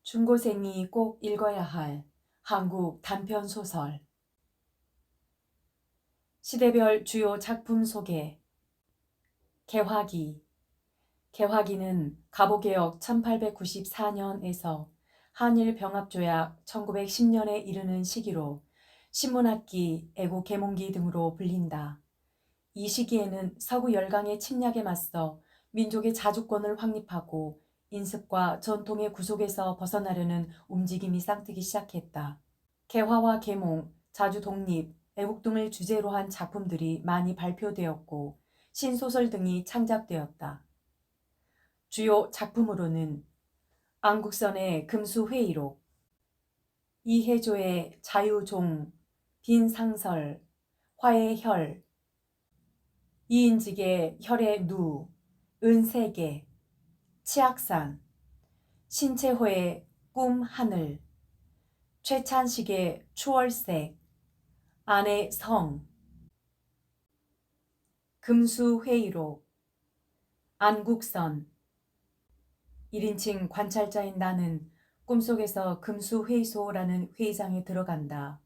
중고생이 꼭 읽어야 할 한국 단편 소설. 시대별 주요 작품 소개. 개화기. 개화기는 갑오개혁 1894년에서 한일병합조약 1910년에 이르는 시기로 신문학기, 애국계몽기 등으로 불린다. 이 시기에는 서구 열강의 침략에 맞서 민족의 자주권을 확립하고 인습과 전통의 구속에서 벗어나려는 움직임이 쌍트기 시작했다. 개화와 계몽, 자주 독립, 애국 등을 주제로 한 작품들이 많이 발표되었고 신소설 등이 창작되었다. 주요 작품으로는 안국선의 금수회의록, 이해조의 자유종, 빈상설, 화의 혈, 이인직의 혈의 누, 은세계, 치악산, 신채호의 꿈 하늘, 최찬식의 추월색, 안의 성, 금수회의록, 안국선. 1인칭 관찰자인 나는 꿈속에서 금수회의소라는 회의장에 들어간다.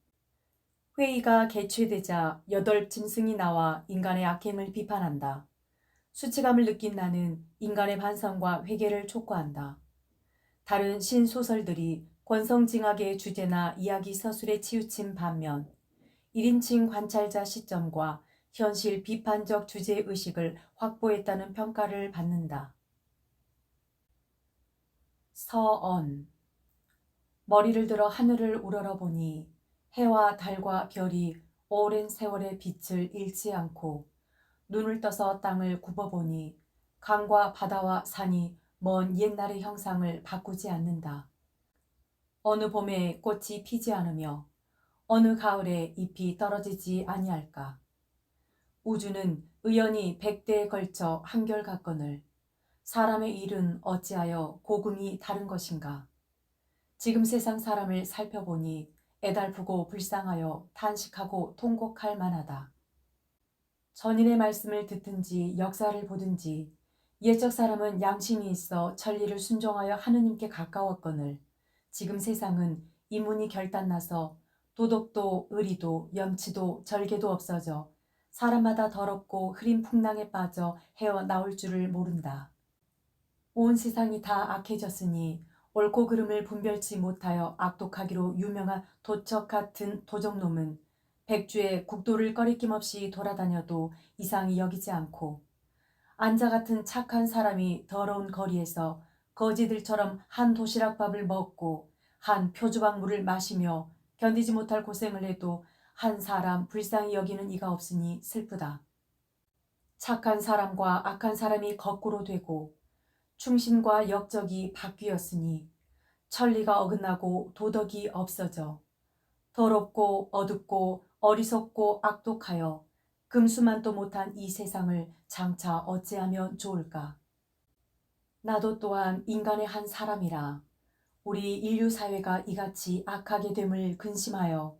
회의가 개최되자 8짐승이 나와 인간의 악행을 비판한다. 수치감을 느낀 나는 인간의 반성과 회개를 촉구한다. 다른 신소설들이 권성징악의 주제나 이야기 서술에 치우친 반면 1인칭 관찰자 시점과 현실 비판적 주제의식을 확보했다는 평가를 받는다. 서언. 머리를 들어 하늘을 우러러보니 해와 달과 별이 오랜 세월의 빛을 잃지 않고 눈을 떠서 땅을 굽어보니 강과 바다와 산이 먼 옛날의 형상을 바꾸지 않는다. 어느 봄에 꽃이 피지 않으며 어느 가을에 잎이 떨어지지 아니할까. 우주는 의연히 100대에 걸쳐 한결같거늘 사람의 일은 어찌하여 고금이 다른 것인가. 지금 세상 사람을 살펴보니 애달프고 불쌍하여 탄식하고 통곡할 만하다. 전인의 말씀을 듣든지 역사를 보든지 옛적 사람은 양심이 있어 천리를 순종하여 하느님께 가까웠거늘 지금 세상은 이문이 결단나서 도덕도 의리도 염치도 절개도 없어져 사람마다 더럽고 흐린 풍랑에 빠져 헤어나올 줄을 모른다. 온 세상이 다 악해졌으니 옳고 그름을 분별치 못하여 악독하기로 유명한 도척 같은 도적놈은 백주에 국도를 꺼리낌 없이 돌아다녀도 이상히 여기지 않고 안자 같은 착한 사람이 더러운 거리에서 거지들처럼 한 도시락밥을 먹고 한 표주박물을 마시며 견디지 못할 고생을 해도 한 사람 불쌍히 여기는 이가 없으니 슬프다. 착한 사람과 악한 사람이 거꾸로 되고 충신과 역적이 바뀌었으니 천리가 어긋나고 도덕이 없어져 더럽고 어둡고 어리석고 악독하여 금수만도 못한 이 세상을 장차 어찌하면 좋을까. 나도 또한 인간의 한 사람이라 우리 인류 사회가 이같이 악하게 됨을 근심하여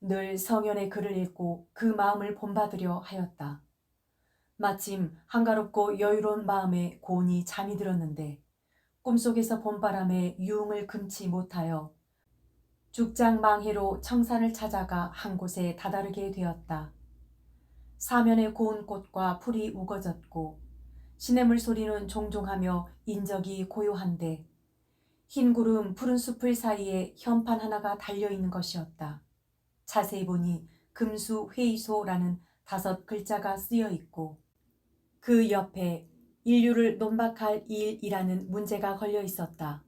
늘 성현의 글을 읽고 그 마음을 본받으려 하였다. 마침 한가롭고 여유로운 마음에 고온히 잠이 들었는데 꿈속에서 봄바람에 유흥을 금치 못하여 죽장망해로 청산을 찾아가 한 곳에 다다르게 되었다. 사면에 고운 꽃과 풀이 우거졌고 시냇물 소리는 종종하며 인적이 고요한데 흰 구름 푸른 숲을 사이에 현판 하나가 달려있는 것이었다. 자세히 보니 금수회의소라는 5글자가 쓰여있고 그 옆에 인류를 논박할 일이라는 문제가 걸려 있었다.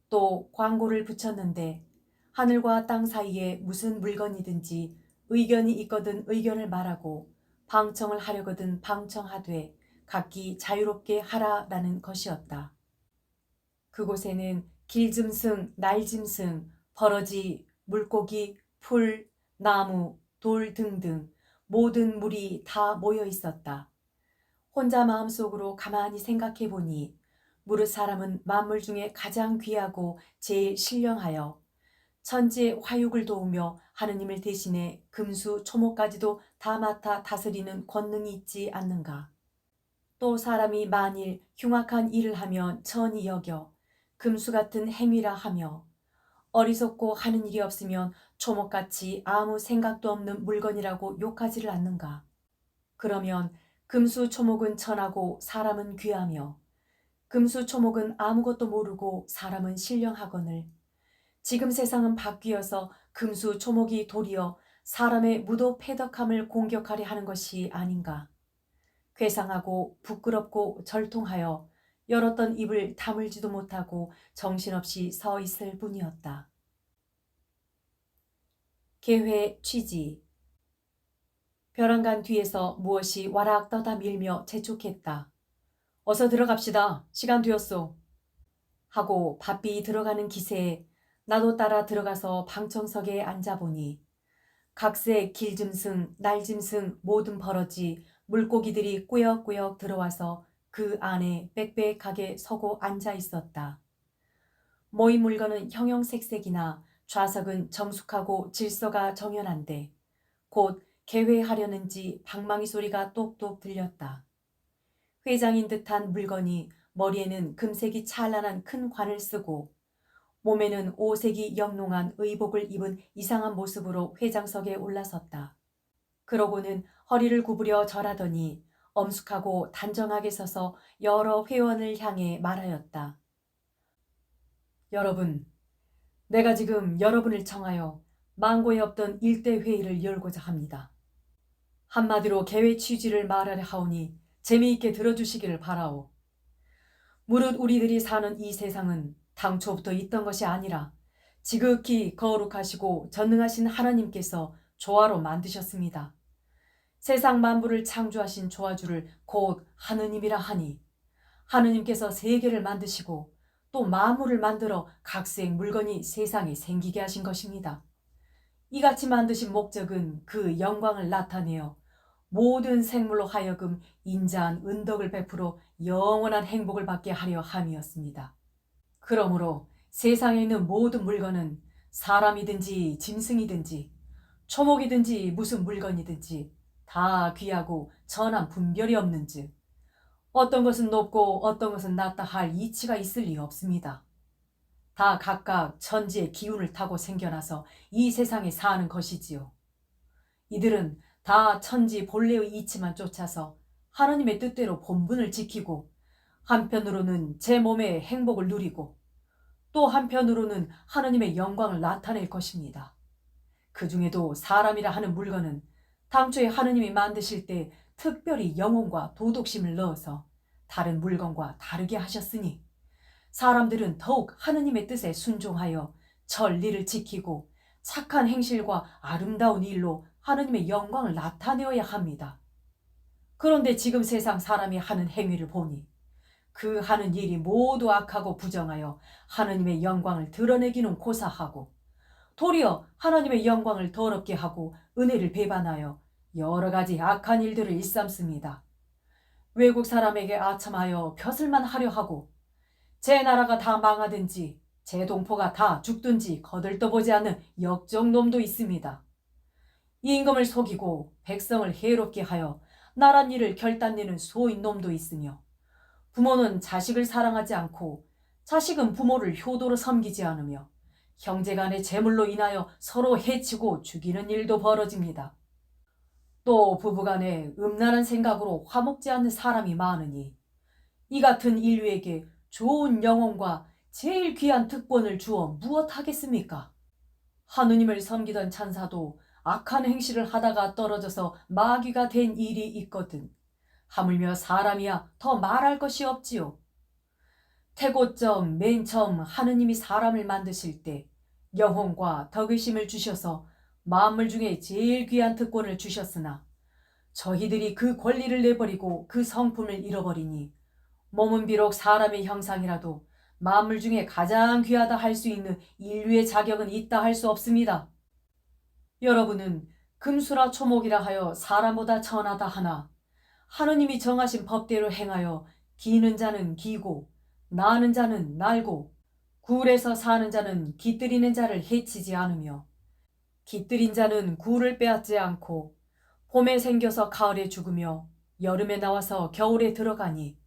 또 광고를 붙였는데 하늘과 땅 사이에 무슨 물건이든지 의견이 있거든 의견을 말하고 방청을 하려거든 방청하되 각기 자유롭게 하라라는 것이었다. 그곳에는 길짐승, 날짐승, 버러지, 물고기, 풀, 나무, 돌 등등 모든 물이 다 모여 있었다. 혼자 마음속으로 가만히 생각해 보니 무릇 사람은 만물 중에 가장 귀하고 제일 신령하여 천지의 화육을 도우며 하느님을 대신해 금수 초목까지도 다 맡아 다스리는 권능이 있지 않는가. 또 사람이 만일 흉악한 일을 하면 천히 여겨 금수 같은 행위라 하며 어리석고 하는 일이 없으면 초목같이 아무 생각도 없는 물건이라고 욕하지를 않는가. 그러면 금수 초목은 천하고 사람은 귀하며 금수 초목은 아무것도 모르고 사람은 신령하거늘 지금 세상은 바뀌어서 금수 초목이 도리어 사람의 무도 패덕함을 공격하려 하는 것이 아닌가. 괴상하고 부끄럽고 절통하여 열었던 입을 다물지도 못하고 정신없이 서 있을 뿐이었다. 계회 취지. 벼랑간 뒤에서 무엇이 와락 떠다 밀며 재촉했다. 어서 들어갑시다. 시간 되었소. 하고 바삐 들어가는 기세에 나도 따라 들어가서 방청석에 앉아보니 각색 길짐승, 날짐승 모든 버러지 물고기들이 꾸역꾸역 들어와서 그 안에 빽빽하게 서고 앉아 있었다. 모인 물건은 형형색색이나 좌석은 정숙하고 질서가 정연한데 곧 개회하려는지 방망이 소리가 똑똑 들렸다. 회장인 듯한 물건이 머리에는 금색이 찬란한 큰 관을 쓰고 몸에는 오색이 영롱한 의복을 입은 이상한 모습으로 회장석에 올라섰다. 그러고는 허리를 구부려 절하더니 엄숙하고 단정하게 서서 여러 회원을 향해 말하였다. 여러분, 내가 지금 여러분을 청하여 망고에 없던 일대 회의를 열고자 합니다. 한마디로 계획 취지를 말하려 하오니 재미있게 들어주시기를 바라오. 무릇 우리들이 사는 이 세상은 당초부터 있던 것이 아니라 지극히 거룩하시고 전능하신 하나님께서 조화로 만드셨습니다. 세상 만물을 창조하신 조화주를 곧 하느님이라 하니 하느님께서 세계를 만드시고 또 만물을 만들어 각색 물건이 세상에 생기게 하신 것입니다. 이같이 만드신 목적은 그 영광을 나타내어 모든 생물로 하여금 인자한 은덕을 베풀어 영원한 행복을 받게 하려 함이었습니다. 그러므로 세상에 있는 모든 물건은 사람이든지 짐승이든지 초목이든지 무슨 물건이든지 다 귀하고 전한 분별이 없는즉 어떤 것은 높고 어떤 것은 낮다 할 이치가 있을 리 없습니다. 다 각각 천지의 기운을 타고 생겨나서 이 세상에 사는 것이지요. 이들은 다 천지 본래의 이치만 쫓아서 하나님의 뜻대로 본분을 지키고 한편으로는 제 몸의 행복을 누리고 또 한편으로는 하나님의 영광을 나타낼 것입니다. 그 중에도 사람이라 하는 물건은 당초에 하느님이 만드실 때 특별히 영혼과 도덕심을 넣어서 다른 물건과 다르게 하셨으니 사람들은 더욱 하느님의 뜻에 순종하여 천리를 지키고 착한 행실과 아름다운 일로 하느님의 영광을 나타내어야 합니다. 그런데 지금 세상 사람이 하는 행위를 보니 그 하는 일이 모두 악하고 부정하여 하느님의 영광을 드러내기는 고사하고 도리어 하나님의 영광을 더럽게 하고 은혜를 배반하여 여러 가지 악한 일들을 일삼습니다. 외국 사람에게 아첨하여 벼슬만 하려 하고 제 나라가 다 망하든지 제 동포가 다 죽든지 거들떠보지 않는 역정놈도 있습니다. 임금을 속이고 백성을 해롭게 하여 나란 일을 결단내는 소인놈도 있으며 부모는 자식을 사랑하지 않고 자식은 부모를 효도로 섬기지 않으며 형제간의 재물로 인하여 서로 해치고 죽이는 일도 벌어집니다. 또 부부간에 음란한 생각으로 화목지 않는 사람이 많으니 이 같은 인류에게 좋은 영혼과 제일 귀한 특권을 주어 무엇하겠습니까? 하느님을 섬기던 찬사도 악한 행실을 하다가 떨어져서 마귀가 된 일이 있거든 하물며 사람이야 더 말할 것이 없지요. 태고점 맨 처음 하느님이 사람을 만드실 때 영혼과 덕의심을 주셔서 만물 중에 제일 귀한 특권을 주셨으나 저희들이 그 권리를 내버리고 그 성품을 잃어버리니 몸은 비록 사람의 형상이라도 만물 중에 가장 귀하다 할 수 있는 인류의 자격은 있다 할 수 없습니다. 여러분은 금수라 초목이라 하여 사람보다 천하다 하나 하느님이 정하신 법대로 행하여 기는 자는 기고 나는 자는 날고 굴에서 사는 자는 깃들이는 자를 해치지 않으며 깃들인 자는 굴을 빼앗지 않고 봄에 생겨서 가을에 죽으며 여름에 나와서 겨울에 들어가니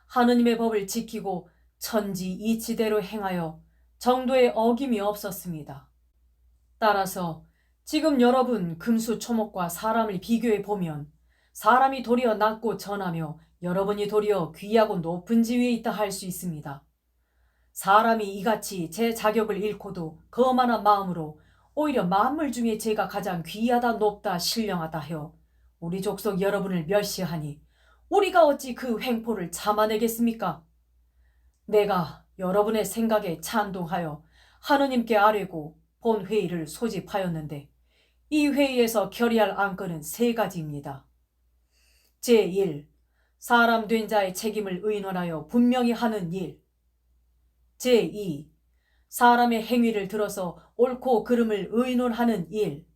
하느님의 법을 지키고 천지 이치대로 행하여 정도의 어김이 없었습니다. 따라서 지금 여러분 금수초목과 사람을 비교해 보면 사람이 도리어 낮고 전하며 여러분이 도리어 귀하고 높은 지위에 있다 할 수 있습니다. 사람이 이같이 제 자격을 잃고도 거만한 마음으로 오히려 만물 중에 제가 가장 귀하다 높다 신령하다 하여 우리 족속 여러분을 멸시하니 우리가 어찌 그 횡포를 참아내겠습니까? 내가 여러분의 생각에 찬동하여 하느님께 아뢰고 본 회의를 소집하였는데 이 회의에서 결의할 안건은 3가지입니다. 제1. 사람 된 자의 책임을 의논하여 분명히 하는 일. 제2. 사람의 행위를 들어서 옳고 그름을 의논하는 일.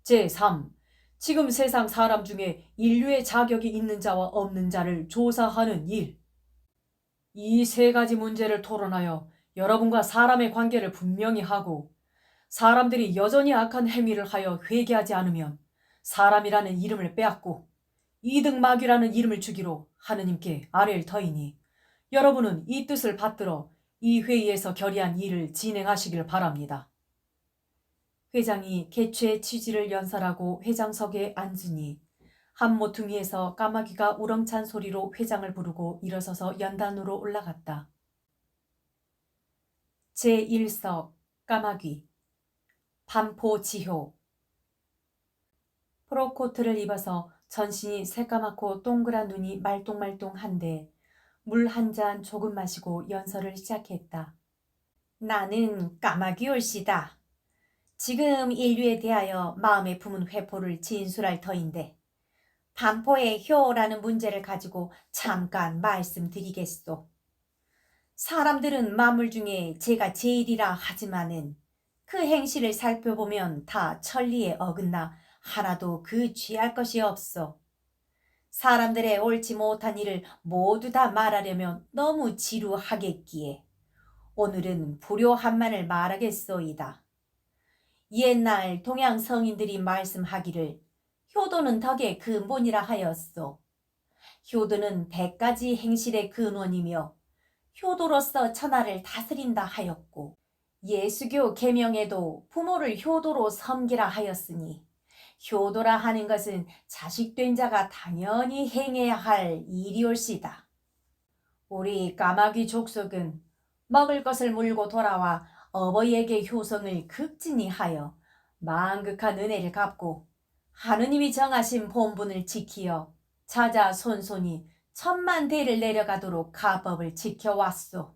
제3. 지금 세상 사람 중에 인류의 자격이 있는 자와 없는 자를 조사하는 일. 이 3가지 문제를 토론하여 여러분과 사람의 관계를 분명히 하고 사람들이 여전히 악한 행위를 하여 회개하지 않으면 사람이라는 이름을 빼앗고 이등마귀라는 이름을 주기로 하느님께 아뢰일 터이니 여러분은 이 뜻을 받들어 이 회의에서 결의한 일을 진행하시길 바랍니다. 회장이 개최 취지를 연설하고 회장석에 앉으니 한 모퉁이에서 까마귀가 우렁찬 소리로 회장을 부르고 일어서서 연단으로 올라갔다. 제1석 까마귀 반포지효. 프로코트를 입어서 전신이 새까맣고 동그란 눈이 말똥말똥한데 물 한 잔 조금 마시고 연설을 시작했다. 나는 까마귀 올시다. 지금 인류에 대하여 마음에 품은 회포를 진술할 터인데 반포의 효라는 문제를 가지고 잠깐 말씀드리겠소. 사람들은 만물 중에 제가 제일이라 하지만은 그 행실을 살펴보면 다 천리에 어긋나 하나도 그 취할 것이 없소. 사람들의 옳지 못한 일을 모두 다 말하려면 너무 지루하겠기에 오늘은 불효한만을 말하겠소이다. 옛날 동양 성인들이 말씀하기를 효도는 덕의 근본이라 하였소. 효도는 100가지 행실의 근원이며 효도로서 천하를 다스린다 하였고 예수교 계명에도 부모를 효도로 섬기라 하였으니 효도라 하는 것은 자식된 자가 당연히 행해야 할 일이올시다. 우리 까마귀 족속은 먹을 것을 물고 돌아와 어버이에게 효성을 극진히 하여 만극한 은혜를 갚고 하느님이 정하신 본분을 지키어 자자손손이 천만 대를 내려가도록 가법을 지켜왔소.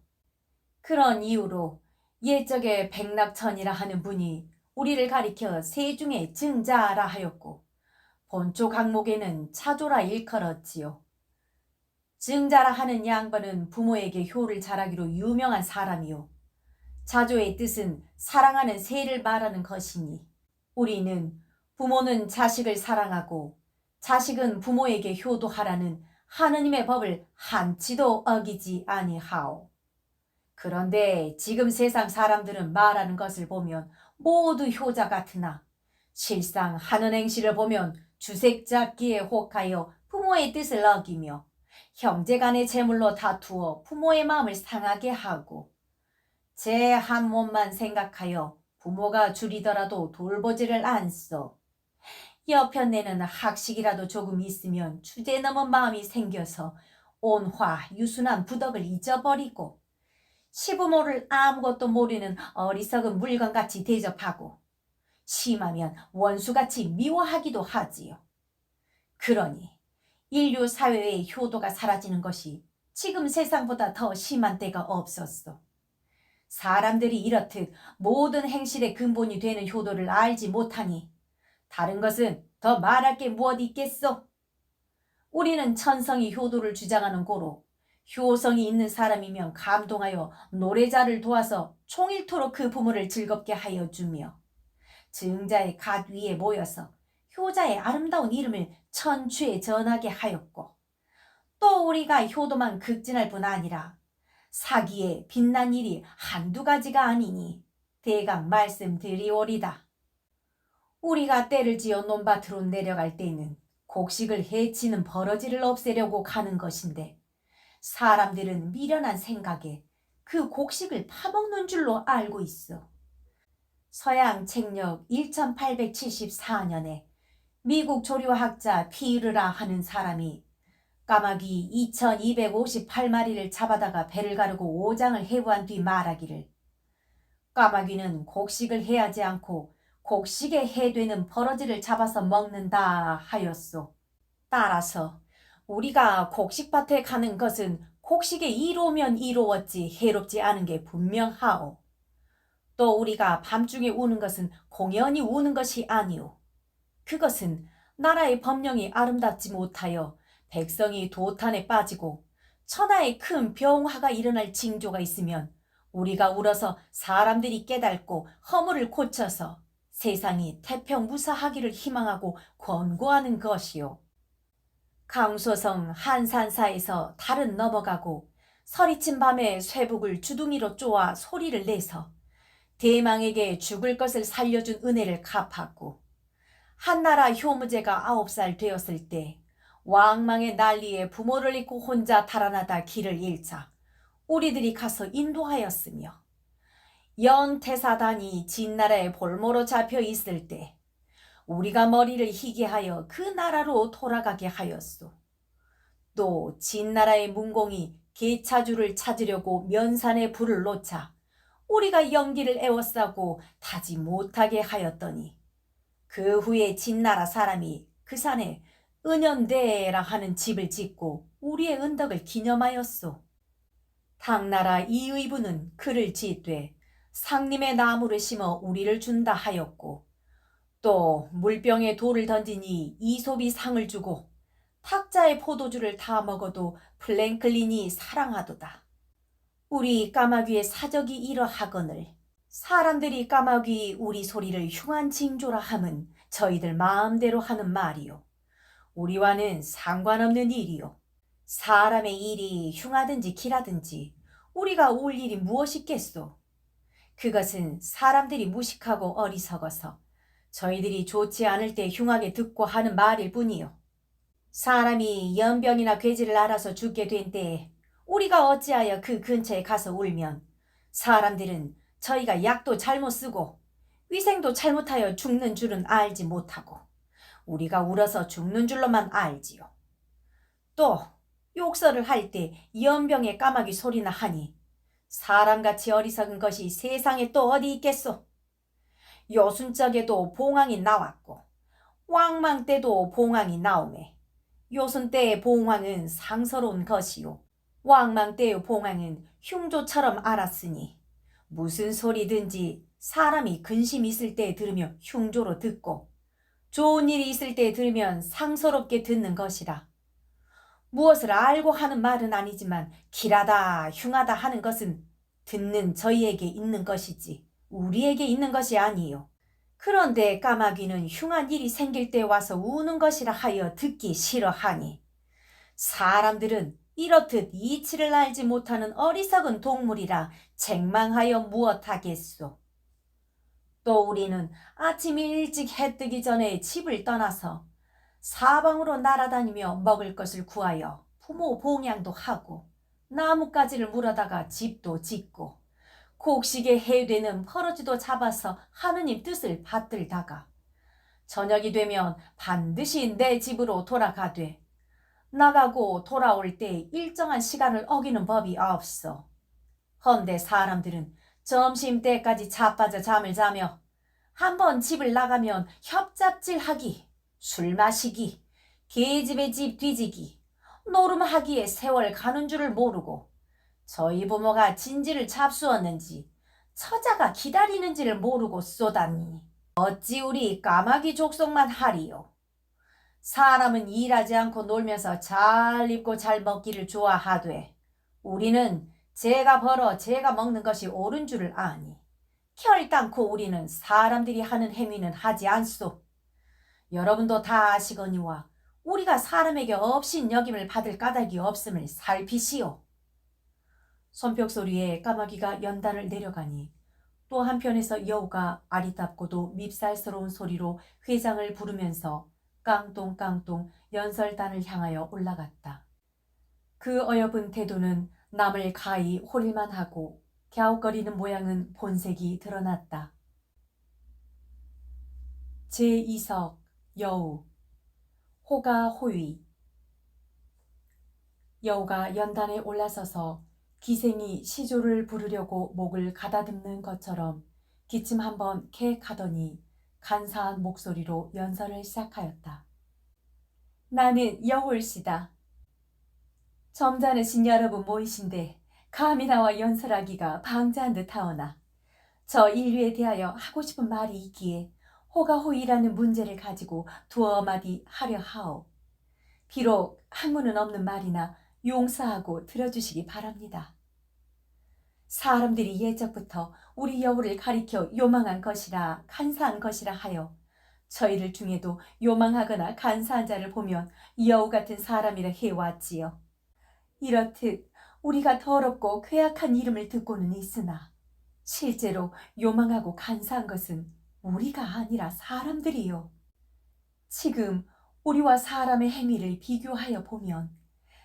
그런 이유로 옛적에 백낙천이라 하는 분이 우리를 가리켜 세중의 증자라 하였고 본초 강목에는 차조라 일컬었지요. 증자라 하는 양반은 부모에게 효를 잘하기로 유명한 사람이요. 자조의 뜻은 사랑하는 세를 말하는 것이니 우리는 부모는 자식을 사랑하고 자식은 부모에게 효도하라는 하느님의 법을 한치도 어기지 아니하오. 그런데 지금 세상 사람들은 말하는 것을 보면 모두 효자 같으나 실상 하는 행실을 보면 주색잡기에 혹하여 부모의 뜻을 어기며 형제간의 재물로 다투어 부모의 마음을 상하게 하고 제 한 몸만 생각하여 부모가 줄이더라도 돌보지를 않소. 여편네는 학식이라도 조금 있으면 주제넘은 마음이 생겨서 온화 유순한 부덕을 잊어버리고 시부모를 아무것도 모르는 어리석은 물건같이 대접하고 심하면 원수같이 미워하기도 하지요. 그러니 인류 사회의 효도가 사라지는 것이 지금 세상보다 더 심한 때가 없었어. 사람들이 이렇듯 모든 행실의 근본이 되는 효도를 알지 못하니 다른 것은 더 말할 게 무엇 있겠소? 우리는 천성이 효도를 주장하는 고로 효성이 있는 사람이면 감동하여 노래자를 도와서 총일토록 그 부모를 즐겁게 하여 주며 증자의 갓 위에 모여서 효자의 아름다운 이름을 천추에 전하게 하였고 또 우리가 효도만 극진할 뿐 아니라 사기에 빛난 일이 한두 가지가 아니니 대강 말씀드리오리다. 우리가 때를 지어 논밭으로 내려갈 때는 곡식을 해치는 버러지를 없애려고 가는 것인데 사람들은 미련한 생각에 그 곡식을 파먹는 줄로 알고 있어. 서양 책력 1874년에 미국 조류학자 피르라 하는 사람이 까마귀 2258마리를 잡아다가 배를 가르고 오장을 해부한 뒤 말하기를, 까마귀는 곡식을 해하지 않고 곡식에 해되는 버러지를 잡아서 먹는다 하였소. 따라서 우리가 곡식밭에 가는 것은 곡식에 이로우면 이로웠지 해롭지 않은 게 분명하오. 또 우리가 밤중에 우는 것은 공연히 우는 것이 아니오. 그것은 나라의 법령이 아름답지 못하여 백성이 도탄에 빠지고 천하에 큰 병화가 일어날 징조가 있으면 우리가 울어서 사람들이 깨닫고 허물을 고쳐서 세상이 태평무사하기를 희망하고 권고하는 것이요. 강소성 한산사에서 달은 넘어가고 서리친 밤에 쇠북을 주둥이로 쪼아 소리를 내서 대망에게 죽을 것을 살려준 은혜를 갚았고, 한나라 효무제가 9살 되었을 때 왕망의 난리에 부모를 잃고 혼자 달아나다 길을 잃자 우리들이 가서 인도하였으며, 영태사단이 진나라에 볼모로 잡혀 있을 때 우리가 머리를 희게 하여 그 나라로 돌아가게 하였소. 또 진나라의 문공이 계차주를 찾으려고 면산에 불을 놓자 우리가 연기를 에워싸고 타지 못하게 하였더니, 그 후에 진나라 사람이 그 산에 은연대라 하는 집을 짓고 우리의 은덕을 기념하였소. 당나라 이의부는 그를 짓되 상림의 나무를 심어 우리를 준다 하였고, 또 물병에 돌을 던지니 이솝이 상을 주고 탁자의 포도주를 다 먹어도 플랭클린이 사랑하도다. 우리 까마귀의 사적이 이러하거늘 사람들이 까마귀 우리 소리를 흉한 징조라 함은 저희들 마음대로 하는 말이요, 우리와는 상관없는 일이요. 사람의 일이 흉하든지 기라든지 우리가 올 일이 무엇이겠소. 그것은 사람들이 무식하고 어리석어서 저희들이 좋지 않을 때 흉하게 듣고 하는 말일 뿐이요. 사람이 연병이나 괴질을 알아서 죽게 된 때에 우리가 어찌하여 그 근처에 가서 울면 사람들은 저희가 약도 잘못 쓰고 위생도 잘못하여 죽는 줄은 알지 못하고 우리가 울어서 죽는 줄로만 알지요. 또 욕설을 할 때 연병의 까마귀 소리나 하니 사람같이 어리석은 것이 세상에 또 어디 있겠소. 요순적에도 봉황이 나왔고 왕망 때도 봉황이 나오매 요순 때의 봉황은 상서로운 것이요 왕망 때의 봉황은 흉조처럼 알았으니 무슨 소리든지 사람이 근심 있을 때 들으며 흉조로 듣고 좋은 일이 있을 때 들으면 상서롭게 듣는 것이라. 무엇을 알고 하는 말은 아니지만 길하다 흉하다 하는 것은 듣는 저희에게 있는 것이지 우리에게 있는 것이 아니요. 그런데 까마귀는 흉한 일이 생길 때 와서 우는 것이라 하여 듣기 싫어하니 사람들은 이렇듯 이치를 알지 못하는 어리석은 동물이라 책망하여 무엇하겠소. 또 우리는 아침 일찍 해 뜨기 전에 집을 떠나서 사방으로 날아다니며 먹을 것을 구하여 부모 봉양도 하고 나뭇가지를 물어다가 집도 짓고 곡식에 해되는 버러지도 잡아서 하느님 뜻을 받들다가 저녁이 되면 반드시 내 집으로 돌아가되 나가고 돌아올 때 일정한 시간을 어기는 법이 없어. 헌데 사람들은 점심때까지 자빠져 잠을 자며 한번 집을 나가면 협잡질하기, 술 마시기, 계집의 집 뒤지기, 노름하기에 세월 가는 줄을 모르고 저희 부모가 진지를 잡수었는지 처자가 기다리는지를 모르고 쏘다니 어찌 우리 까마귀 족속만 하리요. 사람은 일하지 않고 놀면서 잘 입고 잘 먹기를 좋아하되 우리는 제가 벌어 제가 먹는 것이 옳은 줄을 아니 결단코 우리는 사람들이 하는 행위는 하지 않소. 여러분도 다 아시거니와 우리가 사람에게 없인 여김을 받을 까닭이 없음을 살피시오. 손뼉 소리에 까마귀가 연단을 내려가니 또 한편에서 여우가 아리답고도 밉살스러운 소리로 회장을 부르면서 깡똥깡똥 연설단을 향하여 올라갔다. 그 어여쁜 태도는 남을 가히 호릴만 하고 갸웃거리는 모양은 본색이 드러났다. 제2석 여우. 호가 호위. 여우가 연단에 올라서서 기생이 시조를 부르려고 목을 가다듬는 것처럼 기침 한번 캑 하더니 간사한 목소리로 연설을 시작하였다. 나는 여울시다. 점잖으신 여러분 모이신데 감히 나와 연설하기가 방자한 듯하오나 저 인류에 대하여 하고 싶은 말이 있기에 호가호위라는 문제를 가지고 두어 마디 하려 하오. 비록 학문은 없는 말이나 용서하고 들어주시기 바랍니다. 사람들이 예적부터 우리 여우를 가리켜 요망한 것이라 간사한 것이라 하여 저희들 중에도 요망하거나 간사한 자를 보면 여우 같은 사람이라 해왔지요. 이렇듯 우리가 더럽고 괴악한 이름을 듣고는 있으나 실제로 요망하고 간사한 것은 우리가 아니라 사람들이요. 지금 우리와 사람의 행위를 비교하여 보면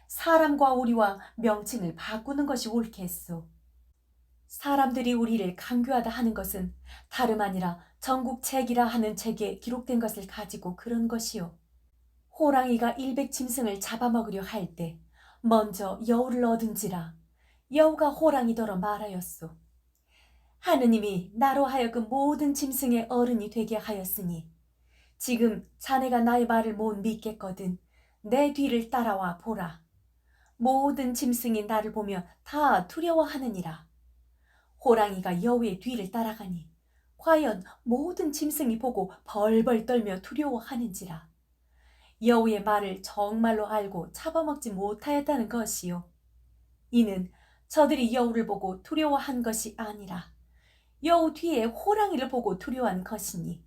사람과 우리와 명칭을 바꾸는 것이 옳겠소. 사람들이 우리를 강교하다 하는 것은 다름 아니라 전국책이라 하는 책에 기록된 것을 가지고 그런 것이요. 호랑이가 100짐승을 잡아먹으려 할 때 먼저 여우를 얻은지라 여우가 호랑이더러 말하였소. 하느님이 나로 하여금 모든 짐승의 어른이 되게 하였으니 지금 자네가 나의 말을 못 믿겠거든 내 뒤를 따라와 보라. 모든 짐승이 나를 보면 다 두려워하느니라. 호랑이가 여우의 뒤를 따라가니 과연 모든 짐승이 보고 벌벌 떨며 두려워하는지라. 여우의 말을 정말로 알고 잡아먹지 못하였다는 것이요. 이는 저들이 여우를 보고 두려워한 것이 아니라 여우 뒤에 호랑이를 보고 두려워한 것이니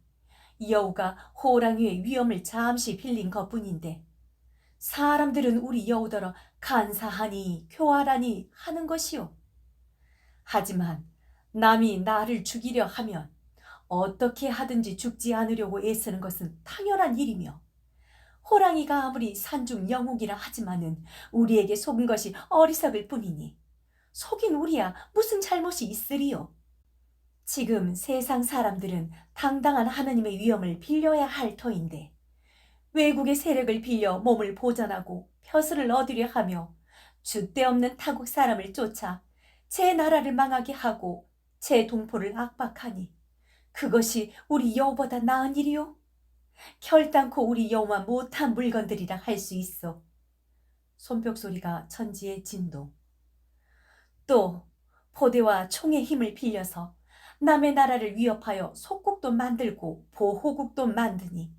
여우가 호랑이의 위험을 잠시 빌린 것뿐인데 사람들은 우리 여우더러 간사하니 교활하니 하는 것이요. 하지만 남이 나를 죽이려 하면 어떻게 하든지 죽지 않으려고 애쓰는 것은 당연한 일이며 호랑이가 아무리 산중 영웅이라 하지만은 우리에게 속은 것이 어리석을 뿐이니 속인 우리야 무슨 잘못이 있으리요. 지금 세상 사람들은 당당한 하느님의 위엄을 빌려야 할 터인데 외국의 세력을 빌려 몸을 보전하고 벼슬을 얻으려 하며 줏대없는 타국 사람을 쫓아 제 나라를 망하게 하고 제 동포를 압박하니 그것이 우리 여우보다 나은 일이요? 결단코 우리 여우만 못한 물건들이라 할 수 있어. 손뼉 소리가 천지의 진동. 또 포대와 총의 힘을 빌려서 남의 나라를 위협하여 속국도 만들고 보호국도 만드니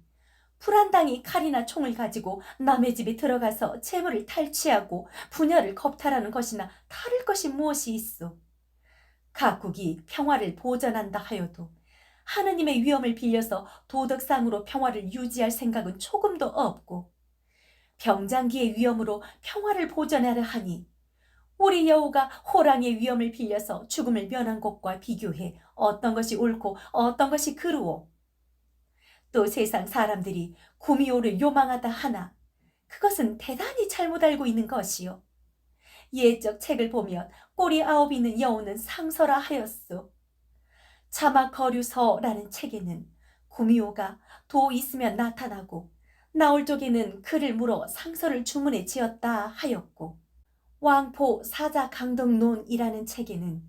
불안당이 칼이나 총을 가지고 남의 집에 들어가서 재물을 탈취하고 분열을 겁탈하는 것이나 다를 것이 무엇이 있소. 각국이 평화를 보전한다 하여도 하느님의 위엄을 빌려서 도덕상으로 평화를 유지할 생각은 조금도 없고 병장기의 위엄으로 평화를 보전하려 하니 우리 여우가 호랑이의 위엄을 빌려서 죽음을 면한 것과 비교해 어떤 것이 옳고 어떤 것이 그르오. 또 세상 사람들이 구미호를 요망하다 하나 그것은 대단히 잘못 알고 있는 것이요. 예적 책을 보면 꼬리 9 있는 여우는 상서라 하였소. 자막거류서라는 책에는 구미호가 도 있으면 나타나고 나올 쪽에는 그를 물어 상서를 주문해 지었다 하였고 왕포 사자강덕론이라는 책에는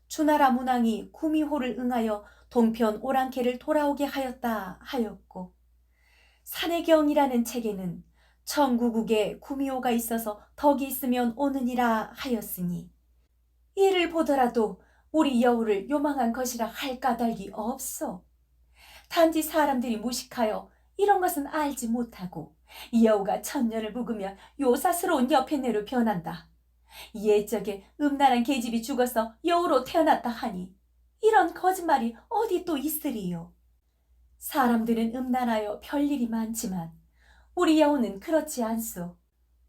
주나라 문왕이 구미호를 응하여 동편 오랑캐를 돌아오게 하였다 하였고 산해경이라는 책에는 청구국에 구미호가 있어서 덕이 있으면 오느니라 하였으니 이를 보더라도 우리 여우를 요망한 것이라 할 까닭이 없어. 단지 사람들이 무식하여 이런 것은 알지 못하고 여우가 천년을 묵으면 요사스러운 여편네로 변한다. 옛적에 음란한 계집이 죽어서 여우로 태어났다 하니 이런 거짓말이 어디 또 있으리요. 사람들은 음란하여 별일이 많지만 우리 여우는 그렇지 않소.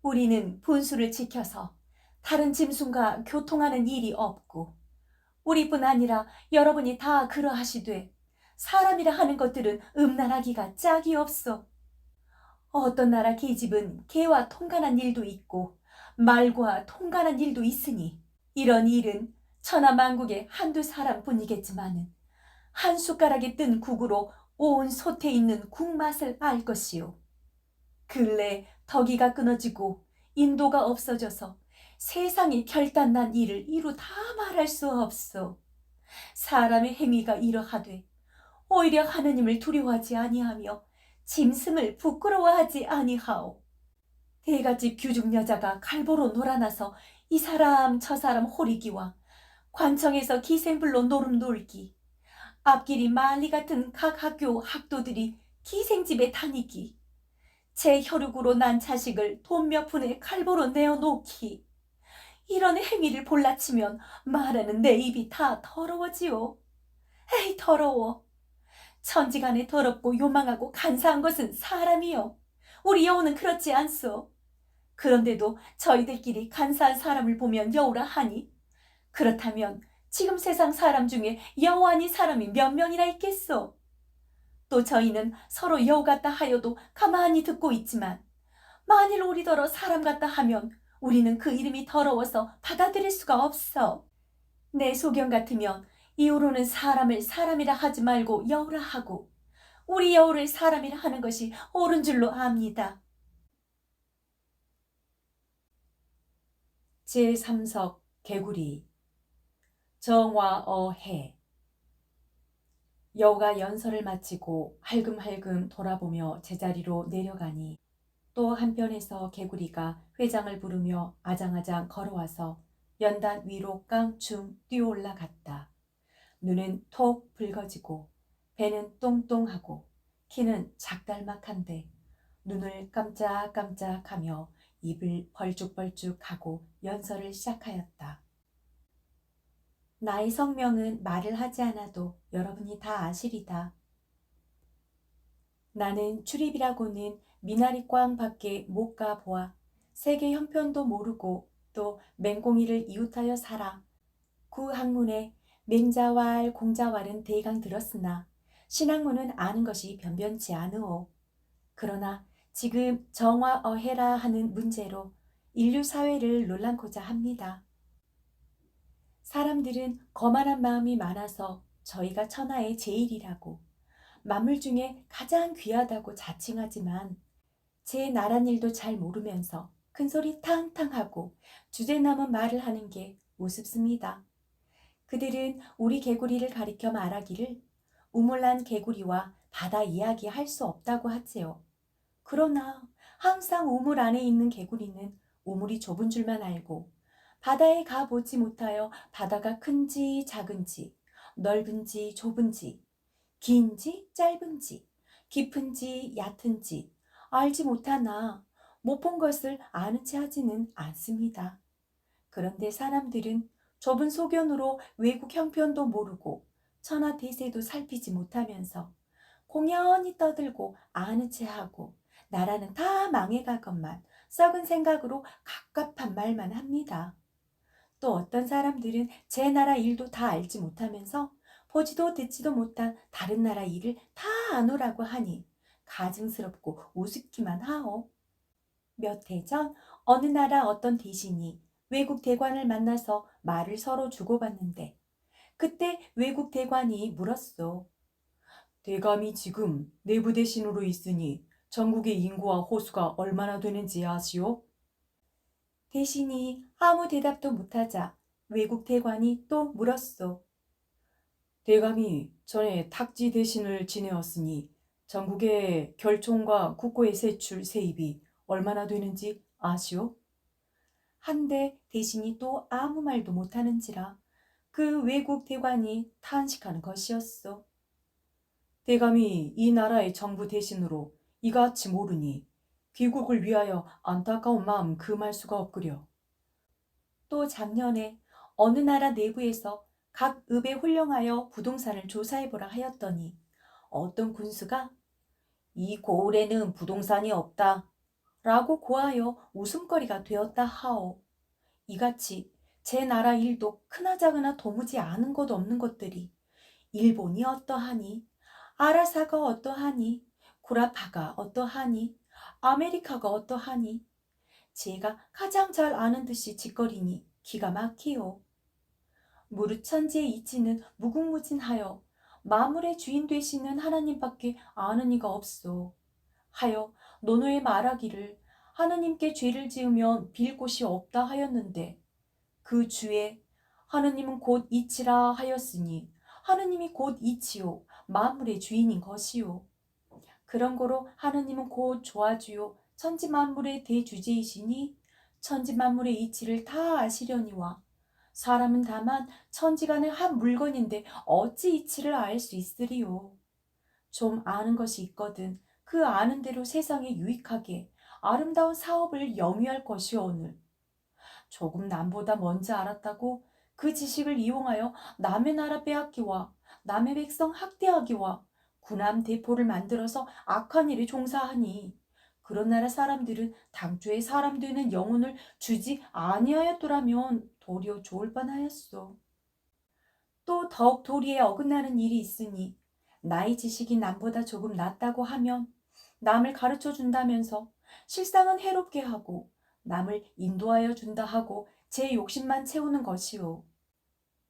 우리는 분수를 지켜서 다른 짐승과 교통하는 일이 없고 우리뿐 아니라 여러분이 다 그러하시되 사람이라 하는 것들은 음란하기가 짝이 없어. 어떤 나라 계집은 개와 통간한 일도 있고 말과 통관한 일도 있으니 이런 일은 천하만국의 한두 사람뿐이겠지만은 한 숟가락에 뜬 국으로 온 솥에 있는 국맛을 알 것이요. 근래 덕이가 끊어지고 인도가 없어져서 세상이 결단난 일을 이루 다 말할 수 없어. 사람의 행위가 이러하되 오히려 하느님을 두려워하지 아니하며 짐승을 부끄러워하지 아니하오. 대가집 규중 여자가 갈보로 놀아나서 이 사람 저 사람 호리기와 관청에서 기생불로 노름 놀기, 앞길이 만리 같은 각 학교 학도들이 기생집에 다니기, 제 혈육으로 난 자식을 돈 몇 푼에 칼보로 내어놓기, 이런 행위를 볼라치면 말하는 내 입이 다 더러워지요. 에이 더러워. 천지간에 더럽고 요망하고 간사한 것은 사람이요. 우리 여우는 그렇지 않소. 그런데도 저희들끼리 간사한 사람을 보면 여우라 하니, 그렇다면 지금 세상 사람 중에 여우 아닌 사람이 몇 명이나 있겠소. 또 저희는 서로 여우 같다 하여도 가만히 듣고 있지만 만일 우리더러 사람 같다 하면 우리는 그 이름이 더러워서 받아들일 수가 없어. 내 소견 같으면 이후로는 사람을 사람이라 하지 말고 여우라 하고 우리 여우를 사람이라 하는 것이 옳은 줄로 압니다. 제3석 개구리. 정화어해. 여우가 연설을 마치고 할금할금 돌아보며 제자리로 내려가니 또 한편에서 개구리가 회장을 부르며 아장아장 걸어와서 연단 위로 깡충 뛰어올라갔다. 눈은 톡 붉어지고 배는 똥똥하고 키는 작달막한데 눈을 깜짝깜짝하며 입을 벌쭉벌쭉하고 연설을 시작하였다. 나의 성명은 말을 하지 않아도 여러분이 다 아시리다. 나는 출입이라고는 미나리 꽝 밖에 못 가보아 세계 형편도 모르고 또 맹공이를 이웃하여 살아. 구 학문에 맹자왈 공자왈은 대강 들었으나 신학문은 아는 것이 변변치 않으오. 그러나 지금 정화어해라 하는 문제로 인류 사회를 논란코자 합니다. 사람들은 거만한 마음이 많아서 저희가 천하의 제일이라고 만물 중에 가장 귀하다고 자칭하지만 제 나란 일도 잘 모르면서 큰소리 탕탕하고 주제 남은 말을 하는 게 우습습니다. 그들은 우리 개구리를 가리켜 말하기를 우물난 개구리와 바다 이야기 할 수 없다고 하지요. 그러나 항상 우물 안에 있는 개구리는 우물이 좁은 줄만 알고 바다에 가보지 못하여 바다가 큰지 작은지 넓은지 좁은지 긴지 짧은지 깊은지 얕은지 알지 못하나 못 본 것을 아는 체 하지는 않습니다. 그런데 사람들은 좁은 소견으로 외국 형편도 모르고 천하 대세도 살피지 못하면서 공연히 떠들고 아는 체 하고 나라는 다 망해가건만 썩은 생각으로 갑갑한 말만 합니다. 또 어떤 사람들은 제 나라 일도 다 알지 못하면서 보지도 듣지도 못한 다른 나라 일을 다 아노라고 하니 가증스럽고 우습기만 하오. 몇 해 전 어느 나라 어떤 대신이 외국 대관을 만나서 말을 서로 주고받는데 그때 외국 대관이 물었소. 대감이 지금 내부 대신으로 있으니 전국의 인구와 호수가 얼마나 되는지 아시오? 대신이 아무 대답도 못하자 외국 대관이 또 물었소. 대감이 전에 탁지 대신을 지내었으니 전국의 결총과 국고의 세출 세입이 얼마나 되는지 아시오? 한데 대신이 또 아무 말도 못하는지라 그 외국 대관이 탄식하는 것이었소. 대감이 이 나라의 정부 대신으로 이같이 모르니 귀국을 위하여 안타까운 마음 금할 수가 없구려. 또 작년에 어느 나라 내부에서 각 읍에 홀령하여 부동산을 조사해보라 하였더니 어떤 군수가 이 고을에는 부동산이 없다 라고 고하여 웃음거리가 되었다 하오. 이같이 제 나라 일도 크나작으나 도무지 아는 것 없는 것들이 일본이 어떠하니, 아라사가 어떠하니, 구라파가 어떠하니, 아메리카가 어떠하니, 제가 가장 잘 아는 듯이 짓거리니 기가 막히요. 무릇 천지의 이치는 무궁무진하여 만물의 주인 되시는 하나님밖에 아는 이가 없소. 하여 노노의 말하기를 하나님께 죄를 지으면 빌 곳이 없다 하였는데 그 주에 하나님은 곧 이치라 하였으니 하나님이 곧 이치요 만물의 주인인 것이요. 그런 거로 하나님은 곧 조아주요 천지 만물의 대주제이시니 천지 만물의 이치를 다 아시려니와 사람은 다만 천지간의 한 물건인데 어찌 이치를 알 수 있으리요. 좀 아는 것이 있거든 그 아는 대로 세상에 유익하게 아름다운 사업을 영위할 것이오늘. 조금 남보다 먼저 알았다고 그 지식을 이용하여 남의 나라 빼앗기와 남의 백성 학대하기와 군함 대포를 만들어서 악한 일에 종사하니 그런 나라 사람들은 당초에 사람 되는 영혼을 주지 아니하였더라면 도리어 좋을 뻔하였소. 또 더욱 도리에 어긋나는 일이 있으니 나의 지식이 남보다 조금 낫다고 하면 남을 가르쳐 준다면서 실상은 해롭게 하고 남을 인도하여 준다 하고 제 욕심만 채우는 것이요.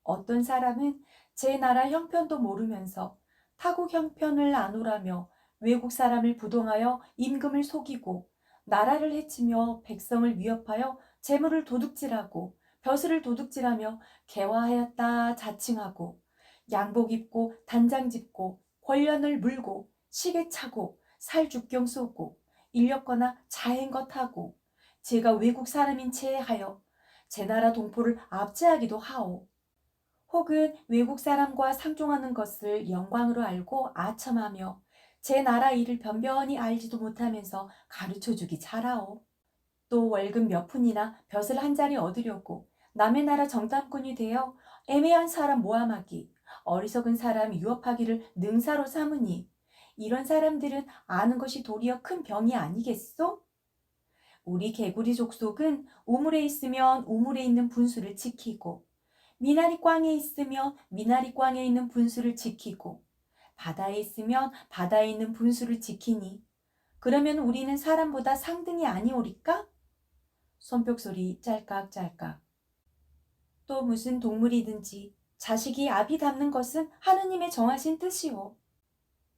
어떤 사람은 제 나라 형편도 모르면서 타국 형편을 아노라며 외국 사람을 부동하여 임금을 속이고 나라를 해치며 백성을 위협하여 재물을 도둑질하고 벼슬을 도둑질하며 개화하였다 자칭하고 양복 입고 단장 짚고 권련을 물고 시계 차고 살죽경 쏘고 인력거나 자행것 하고 제가 외국 사람인 체에 하여 제 나라 동포를 압제하기도 하오. 혹은 외국 사람과 상종하는 것을 영광으로 알고 아첨하며 제 나라 일을 변변히 알지도 못하면서 가르쳐주기 잘하오. 또 월급 몇 푼이나 벼슬 한 자리 얻으려고 남의 나라 정탐꾼이 되어 애매한 사람 모함하기, 어리석은 사람 유업하기를 능사로 삼으니 이런 사람들은 아는 것이 도리어 큰 병이 아니겠소? 우리 개구리 족속은 우물에 있으면 우물에 있는 분수를 지키고 미나리 꽝에 있으면 미나리 꽝에 있는 분수를 지키고 바다에 있으면 바다에 있는 분수를 지키니 그러면 우리는 사람보다 상등이 아니오리까? 손뼉소리 짤깍짤깍. 또 무슨 동물이든지 자식이 아비 닮는 것은 하느님의 정하신 뜻이오.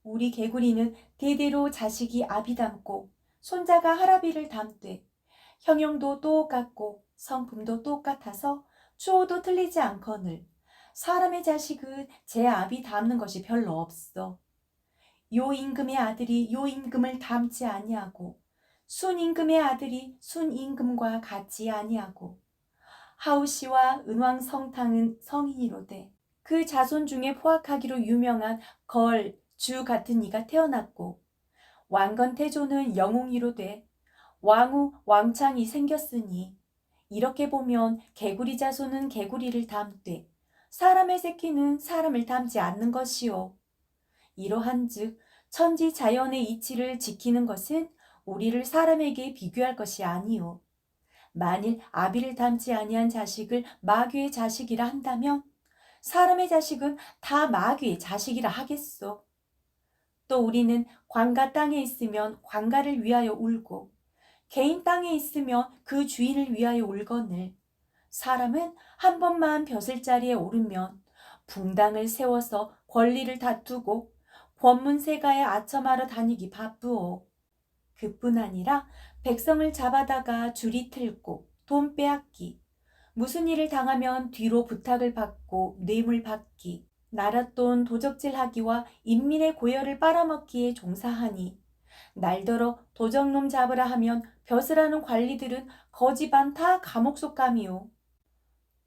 우리 개구리는 대대로 자식이 아비 닮고 손자가 할아비를 닮되 형용도 똑같고 성품도 똑같아서 추호도 틀리지 않거늘 사람의 자식은 제 아비 닮는 것이 별로 없어. 요 임금의 아들이 요 임금을 닮지 아니하고 순 임금의 아들이 순 임금과 같지 아니하고 하우시와 은왕 성탕은 성인이로되 그 자손 중에 포악하기로 유명한 걸, 주 같은 이가 태어났고 왕건 태조는 영웅이로되 왕후 왕창이 생겼으니 이렇게 보면 개구리 자손은 개구리를 닮되 사람의 새끼는 사람을 닮지 않는 것이요. 이러한즉 천지 자연의 이치를 지키는 것은 우리를 사람에게 비교할 것이 아니요. 만일 아비를 닮지 아니한 자식을 마귀의 자식이라 한다면 사람의 자식은 다 마귀의 자식이라 하겠소. 또 우리는 관가 땅에 있으면 관가를 위하여 울고 개인 땅에 있으면 그 주인을 위하여 울거늘 사람은 한 번만 벼슬자리에 오르면 붕당을 세워서 권리를 다투고 권문세가에 아첨하러 다니기 바쁘오. 그뿐 아니라 백성을 잡아다가 줄이 틀고 돈 빼앗기, 무슨 일을 당하면 뒤로 부탁을 받고 뇌물 받기, 나랏돈 도적질하기와 인민의 고열을 빨아먹기에 종사하니 날더러 도적놈 잡으라 하면 벼슬하는 관리들은 거지반 다 감옥 속감이요.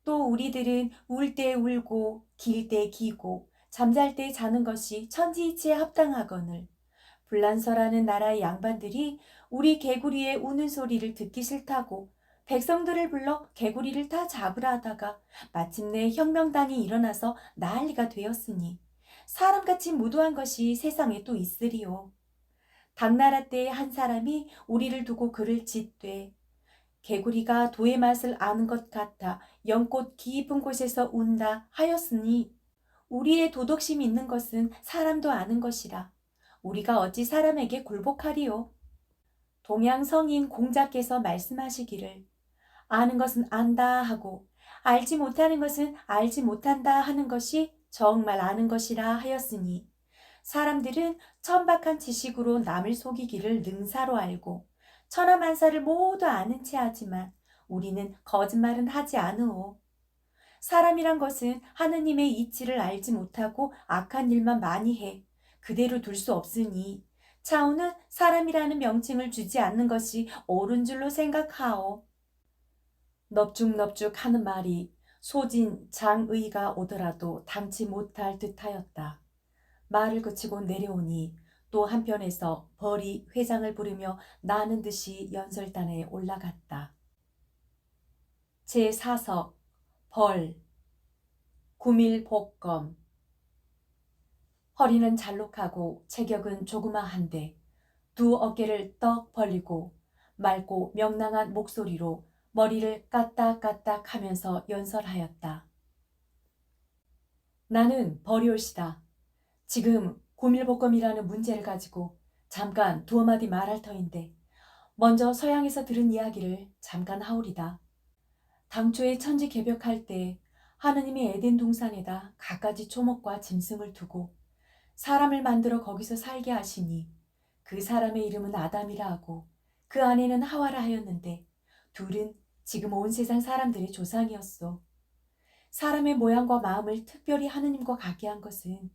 또 우리들은 울 때 울고 길 때 기고 잠잘 때 자는 것이 천지이치에 합당하거늘 불란서라는 나라의 양반들이 우리 개구리의 우는 소리를 듣기 싫다고 백성들을 불러 개구리를 다 잡으라 하다가 마침내 혁명당이 일어나서 난리가 되었으니 사람같이 무도한 것이 세상에 또 있으리요. 당나라 때의 한 사람이 우리를 두고 글을 짓되 개구리가 도의 맛을 아는 것 같아 연꽃 깊은 곳에서 운다 하였으니 우리의 도덕심이 있는 것은 사람도 아는 것이라 우리가 어찌 사람에게 굴복하리요. 동양성인 공자께서 말씀하시기를 아는 것은 안다 하고 알지 못하는 것은 알지 못한다 하는 것이 정말 아는 것이라 하였으니 사람들은 천박한 지식으로 남을 속이기를 능사로 알고 천하만사를 모두 아는 체 하지만 우리는 거짓말은 하지 않으오. 사람이란 것은 하느님의 이치를 알지 못하고 악한 일만 많이 해 그대로 둘 수 없으니 차오는 사람이라는 명칭을 주지 않는 것이 옳은 줄로 생각하오. 넙죽넙죽 하는 말이 소진 장의가 오더라도 당치 못할 듯하였다. 말을 그치고 내려오니 또 한편에서 벌이 회장을 부르며 나는 듯이 연설단에 올라갔다. 제4석 벌 구밀복검. 허리는 잘록하고 체격은 조그마한데 두 어깨를 떡 벌리고 맑고 명랑한 목소리로 머리를 까딱까딱 하면서 연설하였다. 나는 벌이올시다. 지금 고밀복검이라는 문제를 가지고 잠깐 두어 마디 말할 터인데 먼저 서양에서 들은 이야기를 잠깐 하오리다. 당초에 천지 개벽할 때 하느님이 에덴 동산에다 갖가지 초목과 짐승을 두고 사람을 만들어 거기서 살게 하시니 그 사람의 이름은 아담이라 하고 그 아내는 하와라 하였는데 둘은 지금 온 세상 사람들의 조상이었소. 사람의 모양과 마음을 특별히 하느님과 같게 한 것은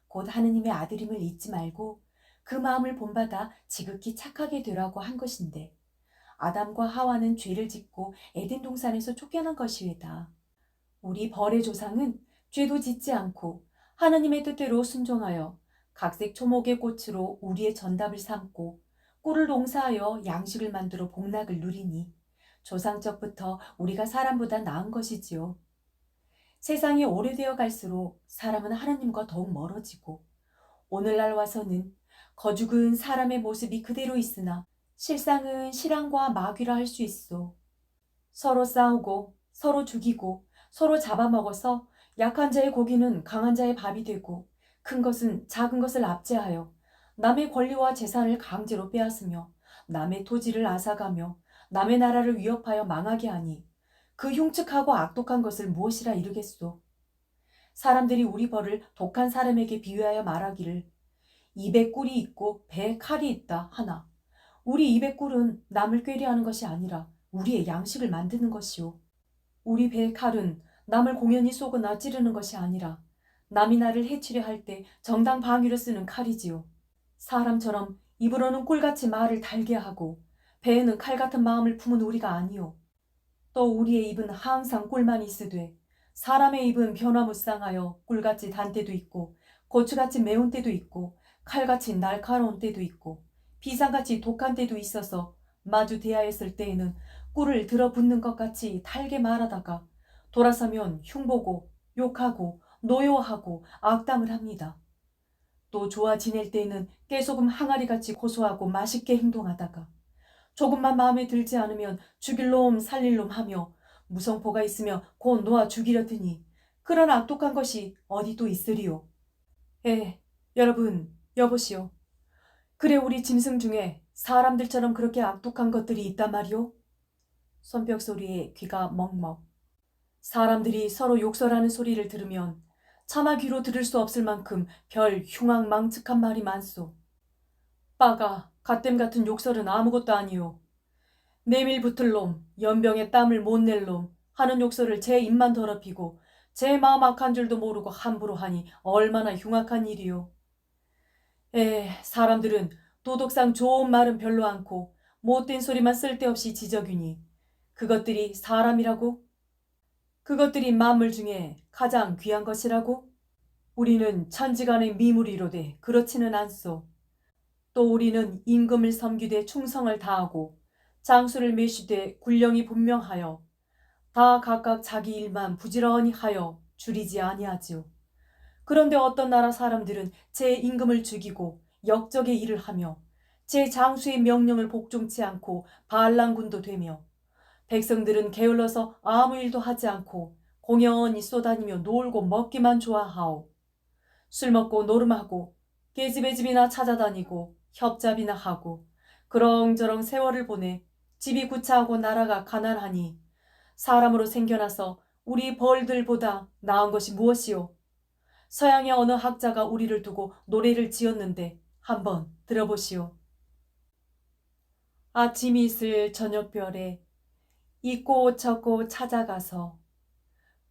곧 하느님의 아들임을 잊지 말고 그 마음을 본받아 지극히 착하게 되라고 한 것인데 아담과 하와는 죄를 짓고 에덴 동산에서 쫓겨난 것이외다. 우리 벌의 조상은 죄도 짓지 않고 하느님의 뜻대로 순종하여 각색 초목의 꽃으로 우리의 전답을 삼고 꿀을 농사하여 양식을 만들어 복락을 누리니 조상적부터 우리가 사람보다 나은 것이지요. 세상이 오래되어 갈수록 사람은 하나님과 더욱 멀어지고 오늘날 와서는 거죽은 사람의 모습이 그대로 있으나 실상은 실황과 마귀라 할 수 있어. 서로 싸우고 서로 죽이고 서로 잡아먹어서 약한 자의 고기는 강한 자의 밥이 되고 큰 것은 작은 것을 압제하여 남의 권리와 재산을 강제로 빼앗으며 남의 토지를 앗아가며 남의 나라를 위협하여 망하게 하니 그 흉측하고 악독한 것을 무엇이라 이르겠소. 사람들이 우리 벌을 독한 사람에게 비유하여 말하기를 입에 꿀이 있고 배에 칼이 있다 하나 우리 입의 꿀은 남을 꾀려하는 것이 아니라 우리의 양식을 만드는 것이요. 우리 배의 칼은 남을 공연히 쏘거나 찌르는 것이 아니라 남이 나를 해치려 할 때 정당 방위로 쓰는 칼이지요. 사람처럼 입으로는 꿀같이 말을 달게 하고 배에는 칼 같은 마음을 품은 우리가 아니요. 또 우리의 입은 항상 꿀만 있으되 사람의 입은 변화무쌍하여 꿀같이 단 때도 있고 고추같이 매운 때도 있고 칼같이 날카로운 때도 있고 비상같이 독한 때도 있어서 마주 대하였을 때에는 꿀을 들어붙는 것 같이 달게 말하다가 돌아서면 흉보고 욕하고 노여워하고 악담을 합니다. 또 좋아 지낼 때에는 깨소금 항아리같이 고소하고 맛있게 행동하다가 조금만 마음에 들지 않으면 죽일 놈 살릴 놈 하며 무성포가 있으며 곧 놓아 죽이려 드니 그런 악독한 것이 어디 또 있으리요. 여러분 여보시오. 그래 우리 짐승 중에 사람들처럼 그렇게 악독한 것들이 있단 말이오. 손뼉 소리에 귀가 먹먹. 사람들이 서로 욕설하는 소리를 들으면 차마 귀로 들을 수 없을 만큼 별 흉악망측한 말이 많소. 빠가 갓댐 같은 욕설은 아무것도 아니오. 내밀 붙을 놈, 연병에 땀을 못 낼 놈 하는 욕설을 제 입만 더럽히고 제 마음 악한 줄도 모르고 함부로 하니 얼마나 흉악한 일이오. 사람들은 도덕상 좋은 말은 별로 않고 못된 소리만 쓸데없이 지적이니 그것들이 사람이라고? 그것들이 만물 중에 가장 귀한 것이라고? 우리는 천지간의 미물이로되 그렇지는 않소. 또 우리는 임금을 섬기되 충성을 다하고 장수를 메시되 군령이 분명하여 다 각각 자기 일만 부지런히 하여 줄이지 아니하지요. 그런데 어떤 나라 사람들은 제 임금을 죽이고 역적의 일을 하며 제 장수의 명령을 복종치 않고 반란군도 되며 백성들은 게을러서 아무 일도 하지 않고 공연히 쏘다니며 놀고 먹기만 좋아하오. 술 먹고 노름하고 계집애집이나 찾아다니고 협잡이나 하고 그렁저렁 세월을 보내 집이 구차하고 나라가 가난하니 사람으로 생겨나서 우리 벌들보다 나은 것이 무엇이오? 서양의 어느 학자가 우리를 두고 노래를 지었는데 한번 들어보시오. 아침이 있을 저녁별에 이꼬 저꼬 찾아가서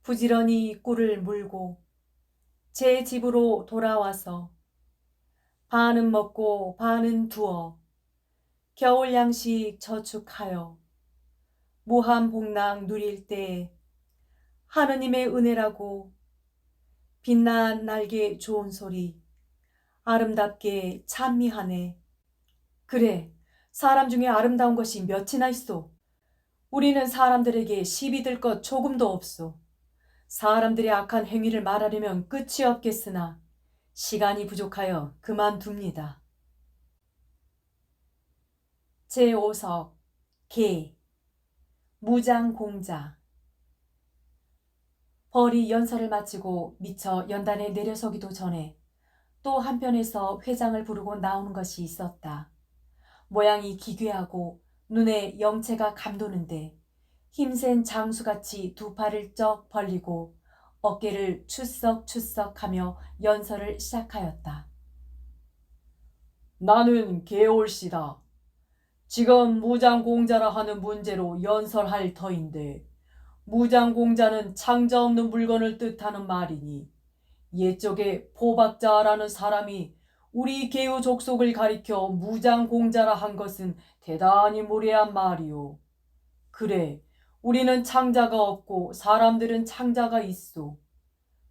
부지런히 꿀을 물고 제 집으로 돌아와서 반은 먹고 반은 두어 겨울 양식 저축하여 무한복락 누릴 때 하느님의 은혜라고 빛난 날개 좋은 소리 아름답게 찬미하네. 그래, 사람 중에 아름다운 것이 몇이나 있소. 우리는 사람들에게 시비 들 것 조금도 없소. 사람들의 악한 행위를 말하려면 끝이 없겠으나 시간이 부족하여 그만둡니다. 제5석 개 무장공자. 벌이 연설을 마치고 미처 연단에 내려서기도 전에 또 한편에서 회장을 부르고 나오는 것이 있었다. 모양이 기괴하고 눈에 영체가 감도는데 힘센 장수같이 두 팔을 쩍 벌리고 어깨를 추석추석하며 연설을 시작하였다. 나는 개올시다. 지금 무장공자라 하는 문제로 연설할 터인데 무장공자는 창자 없는 물건을 뜻하는 말이니 옛적에 포박자라는 사람이 우리 개우 족속을 가리켜 무장공자라 한 것은 대단히 무례한 말이오. 그래, 우리는 창자가 없고 사람들은 창자가 있소.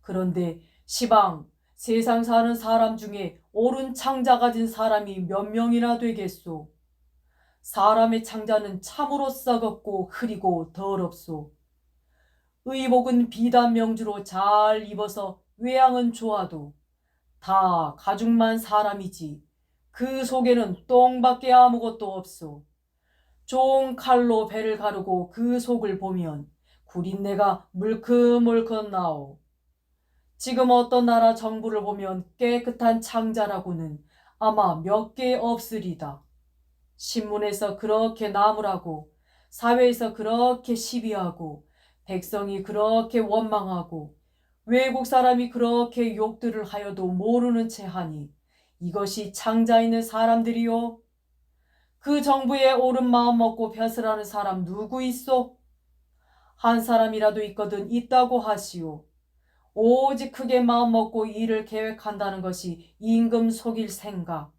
그런데 시방 세상 사는 사람 중에 옳은 창자 가진 사람이 몇 명이나 되겠소. 사람의 창자는 참으로 썩었고 흐리고 더럽소. 의복은 비단 명주로 잘 입어서 외양은 좋아도 다 가죽만 사람이지 그 속에는 똥밖에 아무것도 없소. 좋은 칼로 배를 가르고 그 속을 보면 구린내가 물큰물큰 나오. 지금 어떤 나라 정부를 보면 깨끗한 창자라고는 아마 몇 개 없으리다. 신문에서 그렇게 나무라고 사회에서 그렇게 시비하고 백성이 그렇게 원망하고 외국 사람이 그렇게 욕들을 하여도 모르는 채 하니 이것이 창자 있는 사람들이요? 그 정부에 옳은 마음 먹고 벼슬하는 사람 누구 있소? 한 사람이라도 있거든 있다고 하시오. 오직 크게 마음 먹고 일을 계획한다는 것이 임금 속일 생각,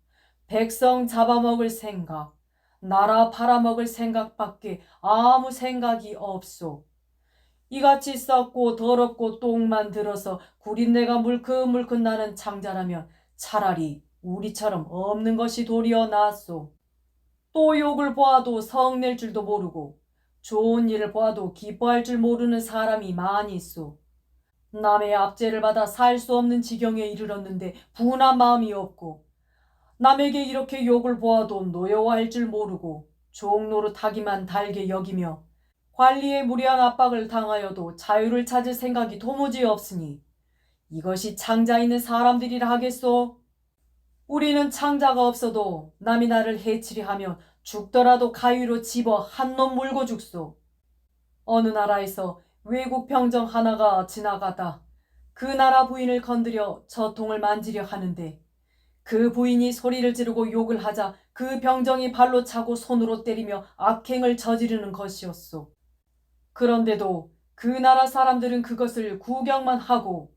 백성 잡아먹을 생각, 나라 팔아먹을 생각밖에 아무 생각이 없소. 이같이 썩고 더럽고 똥만 들어서 구린내가 물큰물큰 나는 창자라면 차라리 우리처럼 없는 것이 도리어 낫소. 또 욕을 보아도 성낼 줄도 모르고 좋은 일을 보아도 기뻐할 줄 모르는 사람이 많이 있소. 남의 압제를 받아 살 수 없는 지경에 이르렀는데 분한 마음이 없고 남에게 이렇게 욕을 보아도 노여워할 줄 모르고 종노릇하기만 달게 여기며 관리의 무리한 압박을 당하여도 자유를 찾을 생각이 도무지 없으니 이것이 창자 있는 사람들이라 하겠소? 우리는 창자가 없어도 남이 나를 해치려 하면 죽더라도 가위로 집어 한 놈 물고 죽소. 어느 나라에서 외국 병정 하나가 지나가다 그 나라 부인을 건드려 저통을 만지려 하는데 그 부인이 소리를 지르고 욕을 하자 그 병정이 발로 차고 손으로 때리며 악행을 저지르는 것이었소. 그런데도 그 나라 사람들은 그것을 구경만 하고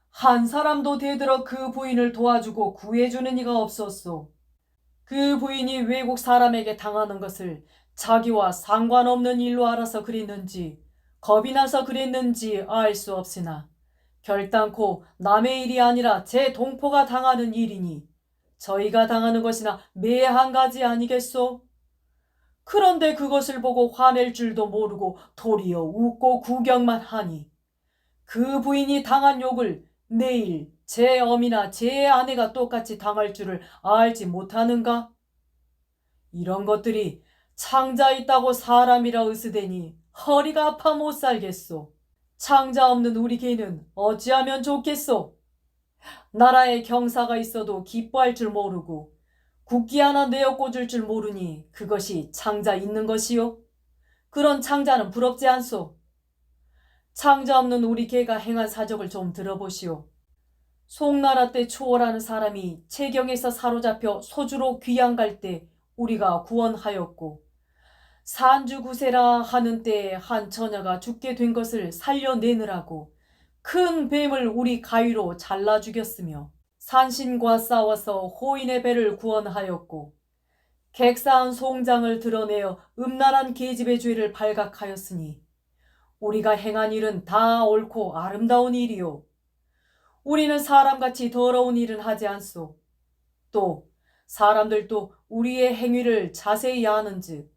한 사람도 대들어 그 부인을 도와주고 구해주는 이가 없었소. 그 부인이 외국 사람에게 당하는 것을 자기와 상관없는 일로 알아서 그랬는지 겁이 나서 그랬는지 알 수 없으나 결단코 남의 일이 아니라 제 동포가 당하는 일이니 저희가 당하는 것이나 매한 가지 아니겠소? 그런데 그것을 보고 화낼 줄도 모르고 도리어 웃고 구경만 하니 그 부인이 당한 욕을 내일 제 어미나 제 아내가 똑같이 당할 줄을 알지 못하는가? 이런 것들이 창자 있다고 사람이라 으스대니 허리가 아파 못 살겠소. 창자 없는 우리 개는 어찌하면 좋겠소? 나라에 경사가 있어도 기뻐할 줄 모르고 국기 하나 내어 꽂을 줄 모르니 그것이 창자 있는 것이요? 그런 창자는 부럽지 않소. 창자 없는 우리 개가 행한 사적을 좀 들어보시오. 송나라 때 초월하는 사람이 채경에서 사로잡혀 소주로 귀양 갈 때 우리가 구원하였고, 산주구세라 하는 때에 한 처녀가 죽게 된 것을 살려내느라고 큰 뱀을 우리 가위로 잘라 죽였으며, 산신과 싸워서 호인의 배를 구원하였고, 객사한 송장을 드러내어 음란한 계집의 죄를 발각하였으니 우리가 행한 일은 다 옳고 아름다운 일이요. 우리는 사람같이 더러운 일은 하지 않소. 또 사람들도 우리의 행위를 자세히 아는즉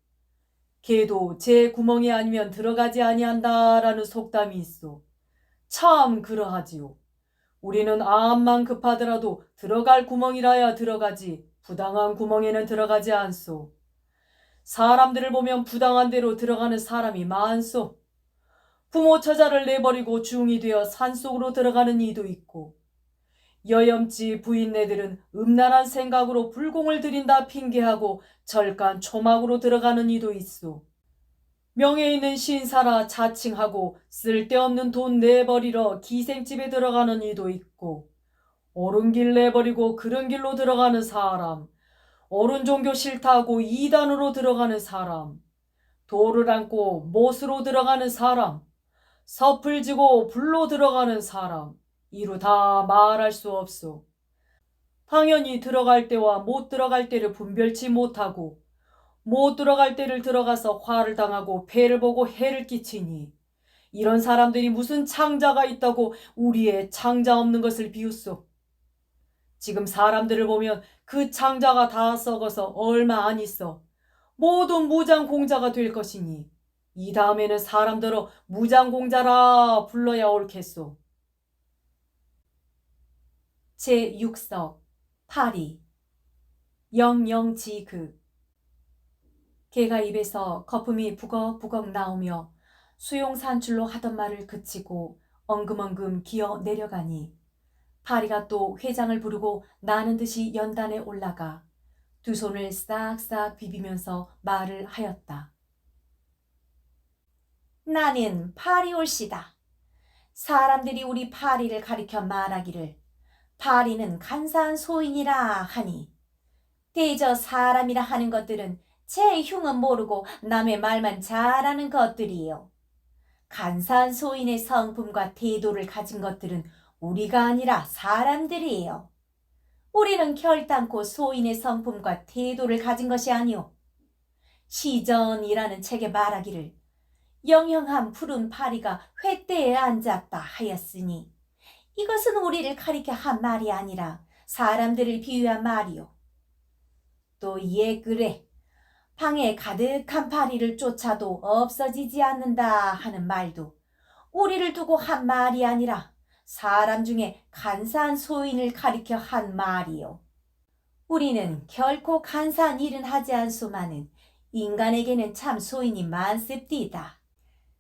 개도 제 구멍이 아니면 들어가지 아니한다라는 속담이 있소. 참 그러하지요. 우리는 암만 급하더라도 들어갈 구멍이라야 들어가지 부당한 구멍에는 들어가지 않소. 사람들을 보면 부당한 대로 들어가는 사람이 많소. 부모 처자를 내버리고 중이 되어 산속으로 들어가는 이도 있고, 여염지 부인네들은 음란한 생각으로 불공을 들인다 핑계하고 절간 초막으로 들어가는 이도 있소. 명예 있는 신사라 자칭하고 쓸데없는 돈 내버리러 기생집에 들어가는 이도 있고, 옳은 길 내버리고 그른 길로 들어가는 사람, 옳은 종교 싫다고 이단으로 들어가는 사람, 돌을 안고 못으로 들어가는 사람, 섭을 지고 불로 들어가는 사람, 이루 다 말할 수 없소. 당연히 들어갈 때와 못 들어갈 때를 분별치 못하고 못 들어갈 때를 들어가서 화를 당하고 폐를 보고 해를 끼치니, 이런 사람들이 무슨 창자가 있다고 우리의 창자 없는 것을 비웃소. 지금 사람들을 보면 그 창자가 다 썩어서 얼마 안 있어 모두 무장공자가 될 것이니 이 다음에는 사람들어 무장공자라 불러야 옳겠소. 제6석 파리 영영지극. 개가 입에서 거품이 부걱부걱 나오며 수용산출로 하던 말을 그치고 엉금엉금 기어 내려가니, 파리가 또 회장을 부르고 나는 듯이 연단에 올라가 두 손을 싹싹 비비면서 말을 하였다. 나는 파리 올시다. 사람들이 우리 파리를 가리켜 말하기를 파리는 간사한 소인이라 하니, 대저 사람이라 하는 것들은 제 흉은 모르고 남의 말만 잘하는 것들이요. 간사한 소인의 성품과 태도를 가진 것들은 우리가 아니라 사람들이에요. 우리는 결단코 소인의 성품과 태도를 가진 것이 아니오. 시전이라는 책에 말하기를 영영한 푸른 파리가 횃대에 앉았다 하였으니, 이것은 우리를 가리켜 한 말이 아니라 사람들을 비유한 말이오. 또 예 그래, 방에 가득한 파리를 쫓아도 없어지지 않는다 하는 말도 우리를 두고 한 말이 아니라 사람 중에 간사한 소인을 가리켜 한 말이요. 우리는 결코 간사한 일은 하지 않소마는 인간에게는 참 소인이 많습디다.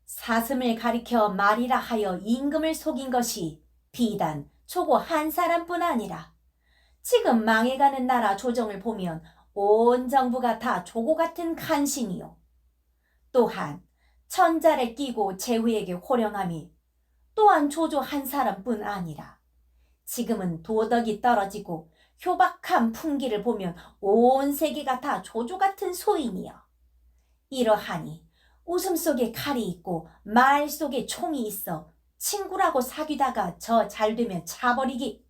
사슴을 가리켜 말이라 하여 임금을 속인 것이 비단 초고 한 사람뿐 아니라 지금 망해가는 나라 조정을 보면 온 정부가 다 조고 같은 간신이요. 또한 천자를 끼고 제후에게 호령함이 또한 조조 한 사람뿐 아니라 지금은 도덕이 떨어지고 효박한 풍기를 보면 온 세계가 다 조조 같은 소인이요. 이러하니 웃음 속에 칼이 있고 말 속에 총이 있어 친구라고 사귀다가 저 잘되면 차버리기,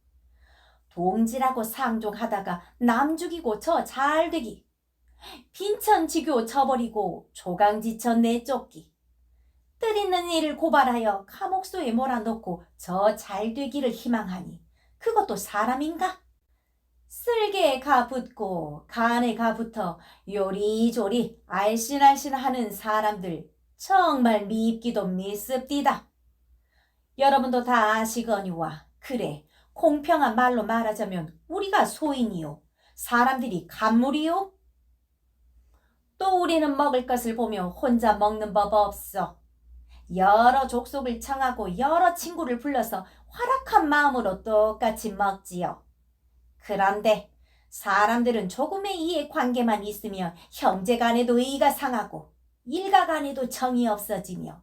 동지라고 상종하다가 남 죽이고 저 잘되기, 빈천지교 저버리고 조강지천 내쫓기, 뜻 있는 일을 고발하여 감옥소에 몰아넣고 저 잘되기를 희망하니 그것도 사람인가? 쓸개에 가붙고 간에 가붙어 요리조리 알씬알씬하는 사람들 정말 밉기도 밉습디다. 여러분도 다 아시거니와 그래, 공평한 말로 말하자면 우리가 소인이요, 사람들이 간물이요. 또 우리는 먹을 것을 보며 혼자 먹는 법 없어. 여러 족속을 청하고 여러 친구를 불러서 활악한 마음으로 똑같이 먹지요. 그런데 사람들은 조금의 이해관계만 있으며 형제간에도 의가 상하고 일가간에도 정이 없어지며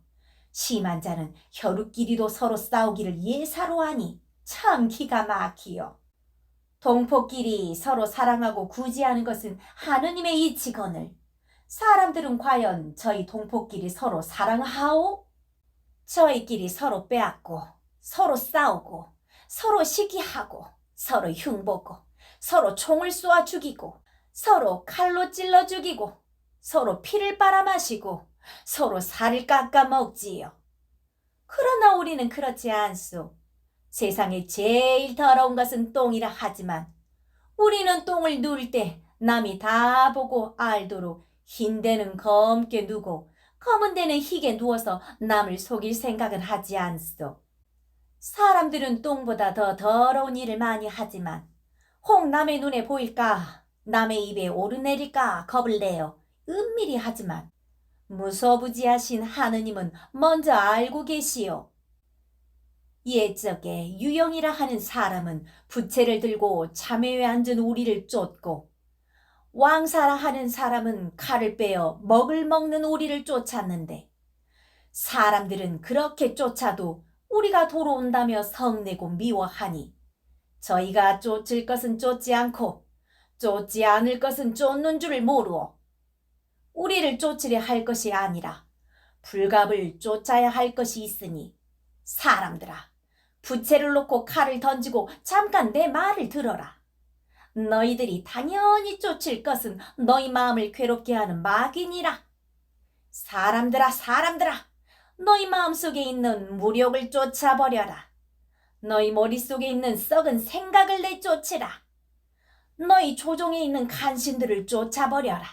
심한 자는 혈육끼리도 서로 싸우기를 예사로 하니 참 기가 막히요. 동포끼리 서로 사랑하고 구제하는 것은 하느님의 이치거늘 사람들은 과연 저희 동포끼리 서로 사랑하오? 저희끼리 서로 빼앗고 서로 싸우고 서로 시기하고 서로 흉보고 서로 총을 쏘아 죽이고 서로 칼로 찔러 죽이고 서로 피를 빨아마시고 서로 살을 깎아 먹지요. 그러나 우리는 그렇지 않소. 세상에 제일 더러운 것은 똥이라 하지만 우리는 똥을 누울 때 남이 다 보고 알도록 흰 데는 검게 누고 검은 데는 희게 누워서 남을 속일 생각은 하지 않소. 사람들은 똥보다 더 더러운 일을 많이 하지만 혹 남의 눈에 보일까 남의 입에 오르내릴까 겁을 내어 은밀히 하지만 무소부지하신 하느님은 먼저 알고 계시오. 옛적에 유영이라 하는 사람은 부채를 들고 참외에 앉은 우리를 쫓고 왕사라 하는 사람은 칼을 빼어 먹을 먹는 우리를 쫓았는데 사람들은 그렇게 쫓아도 우리가 돌아온다며 성내고 미워하니 저희가 쫓을 것은 쫓지 않고 쫓지 않을 것은 쫓는 줄을 모르오. 우리를 쫓으려 할 것이 아니라 불갑을 쫓아야 할 것이 있으니 사람들아 부채를 놓고 칼을 던지고 잠깐 내 말을 들어라. 너희들이 당연히 쫓을 것은 너희 마음을 괴롭게 하는 마귀니라. 사람들아 너희 마음속에 있는 무력을 쫓아버려라. 너희 머릿속에 있는 썩은 생각을 내쫓으라. 너희 조종에 있는 간신들을 쫓아버려라.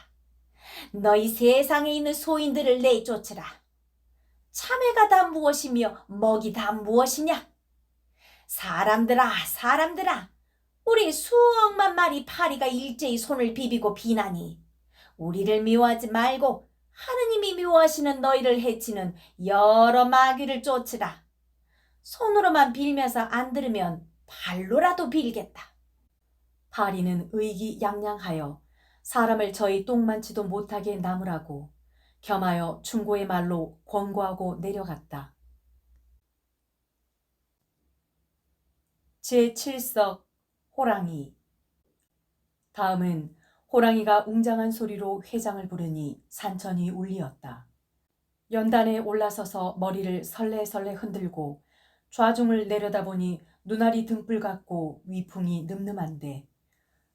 너희 세상에 있는 소인들을 내쫓으라. 참외가 다 무엇이며 먹이 다 무엇이냐? 사람들아 우리 수억만 마리 파리가 일제히 손을 비비고 비나니 우리를 미워하지 말고 하느님이 미워하시는 너희를 해치는 여러 마귀를 쫓으라. 손으로만 빌면서 안 들으면 발로라도 빌겠다. 파리는 의기양양하여 사람을 저희 똥만치도 못하게 나무라고 겸하여 충고의 말로 권고하고 내려갔다. 제7석 호랑이. 다음은 호랑이가 웅장한 소리로 회장을 부르니 산천이 울리었다. 연단에 올라서서 머리를 설레설레 흔들고 좌중을 내려다보니 눈알이 등불 같고 위풍이 늠름한데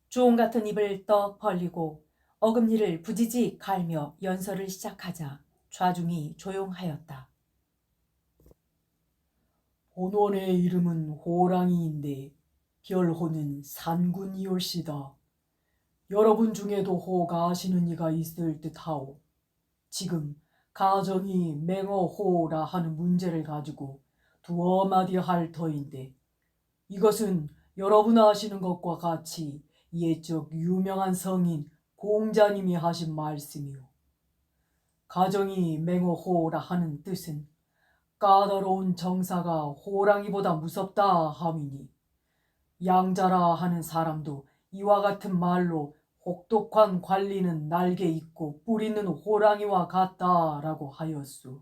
주홍 같은 입을 떡 벌리고 어금니를 부지직 갈며 연설을 시작하자 좌중이 조용하였다. 본원의 이름은 호랑이인데 별호는 산군이올시다. 여러분 중에도 호가 아시는 이가 있을 듯하오. 지금 가정이 맹어호라 하는 문제를 가지고 두어 마디 할 터인데 이것은 여러분 아시는 것과 같이 옛적 유명한 성인 공자님이 하신 말씀이오. 가정이 맹어호라 하는 뜻은 까다로운 정사가 호랑이보다 무섭다 함이니 양자라 하는 사람도 이와 같은 말로 혹독한 관리는 날개 있고 뿔 있는 호랑이와 같다라고 하였소.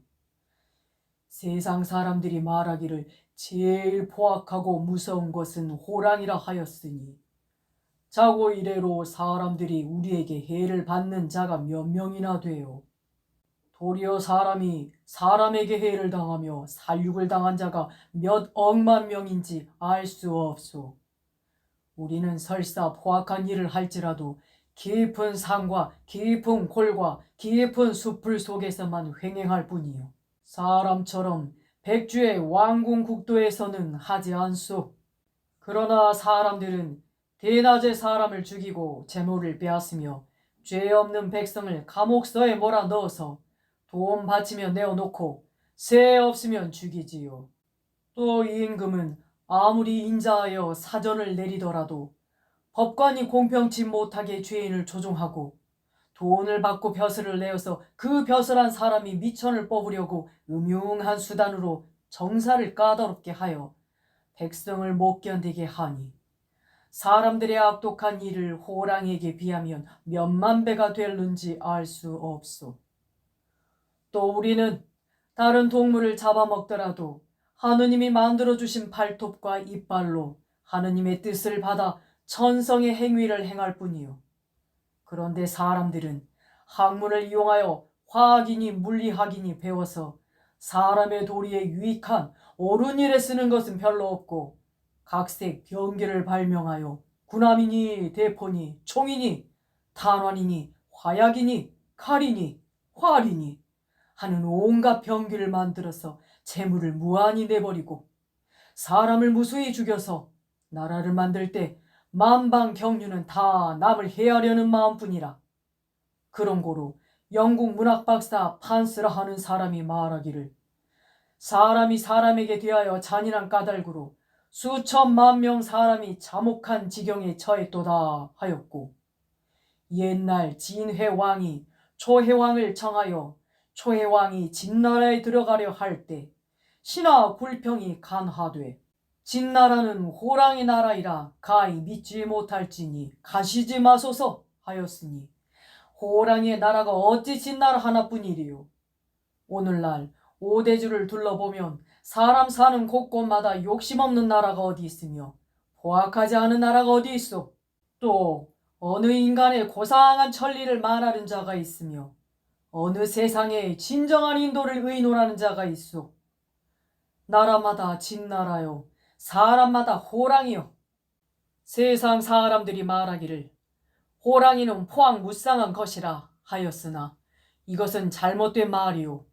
세상 사람들이 말하기를 제일 포악하고 무서운 것은 호랑이라 하였으니 자고 이래로 사람들이 우리에게 해를 받는 자가 몇 명이나 돼요. 도리어 사람이 사람에게 해를 당하며 살육을 당한 자가 몇 억만 명인지 알 수 없소. 우리는 설사 포악한 일을 할지라도 깊은 산과 깊은 골과 깊은 숲을 속에서만 횡행할 뿐이요. 사람처럼 백주의 왕궁국도에서는 하지 않소. 그러나 사람들은 대낮에 사람을 죽이고 재물을 빼앗으며 죄 없는 백성을 감옥서에 몰아넣어서 돈 바치며 내어놓고 쇠 없으면 죽이지요. 또 이 임금은 아무리 인자하여 사전을 내리더라도 법관이 공평치 못하게 죄인을 조종하고 돈을 받고 벼슬을 내어서 그 벼슬한 사람이 미천을 뽑으려고 음흉한 수단으로 정사를 까다롭게 하여 백성을 못 견디게 하니 사람들의 악독한 일을 호랑이에게 비하면 몇만 배가 될는지 알 수 없소. 또 우리는 다른 동물을 잡아먹더라도 하느님이 만들어주신 발톱과 이빨로 하느님의 뜻을 받아 천성의 행위를 행할 뿐이요. 그런데 사람들은 학문을 이용하여 화학이니 물리학이니 배워서 사람의 도리에 유익한 옳은 일에 쓰는 것은 별로 없고 각색 병기를 발명하여 군함이니 대포니 총이니 탄환이니 화약이니 칼이니 활이니 하는 온갖 병기를 만들어서 재물을 무한히 내버리고 사람을 무수히 죽여서 나라를 만들 때 만방경륜은 다 남을 해하려는 마음뿐이라. 그런 고로 영국 문학박사 판스라 하는 사람이 말하기를 사람이 사람에게 대하여 잔인한 까닭으로 수천만 명 사람이 참혹한 지경에 처했도다 하였고, 옛날 진해왕이 초해왕을 청하여 초해왕이 진나라에 들어가려 할 때 신하 굴평이 간하되 진나라는 호랑이 나라이라 가히 믿지 못할지니 가시지 마소서 하였으니 호랑이의 나라가 어찌 진나라 하나뿐이리요. 오늘날 오대주를 둘러보면 사람 사는 곳곳마다 욕심없는 나라가 어디 있으며 포악하지 않은 나라가 어디 있어. 또 어느 인간의 고상한 천리를 말하는 자가 있으며 어느 세상에 진정한 인도를 의논하는 자가 있어. 나라마다 진나라요 사람마다 호랑이요. 세상 사람들이 말하기를 호랑이는 포악무쌍한 것이라 하였으나 이것은 잘못된 말이요.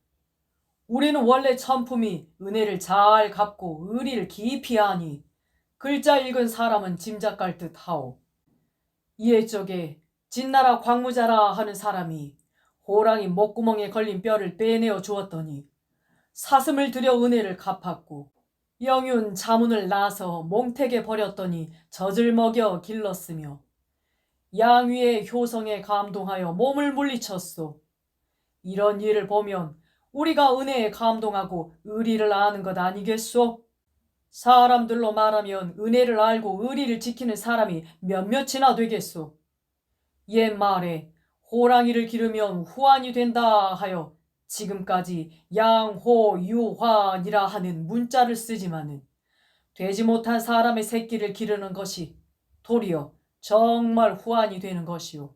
우리는 원래 천품이 은혜를 잘 갚고 의리를 깊이 아니 글자 읽은 사람은 짐작갈 듯하오. 이에 쪽에 진나라 광무자라 하는 사람이 호랑이 목구멍에 걸린 뼈를 빼내어 주었더니 사슴을 들여 은혜를 갚았고 영윤 자문을 낳아서 몽택에 버렸더니 젖을 먹여 길렀으며 양위의 효성에 감동하여 몸을 물리쳤소. 이런 일을 보면 우리가 은혜에 감동하고 의리를 아는 것 아니겠소? 사람들로 말하면 은혜를 알고 의리를 지키는 사람이 몇몇이나 되겠소. 옛말에 호랑이를 기르면 후환이 된다 하여 지금까지 양호유환이라 하는 문자를 쓰지만은 되지 못한 사람의 새끼를 기르는 것이 도리어 정말 후환이 되는 것이요.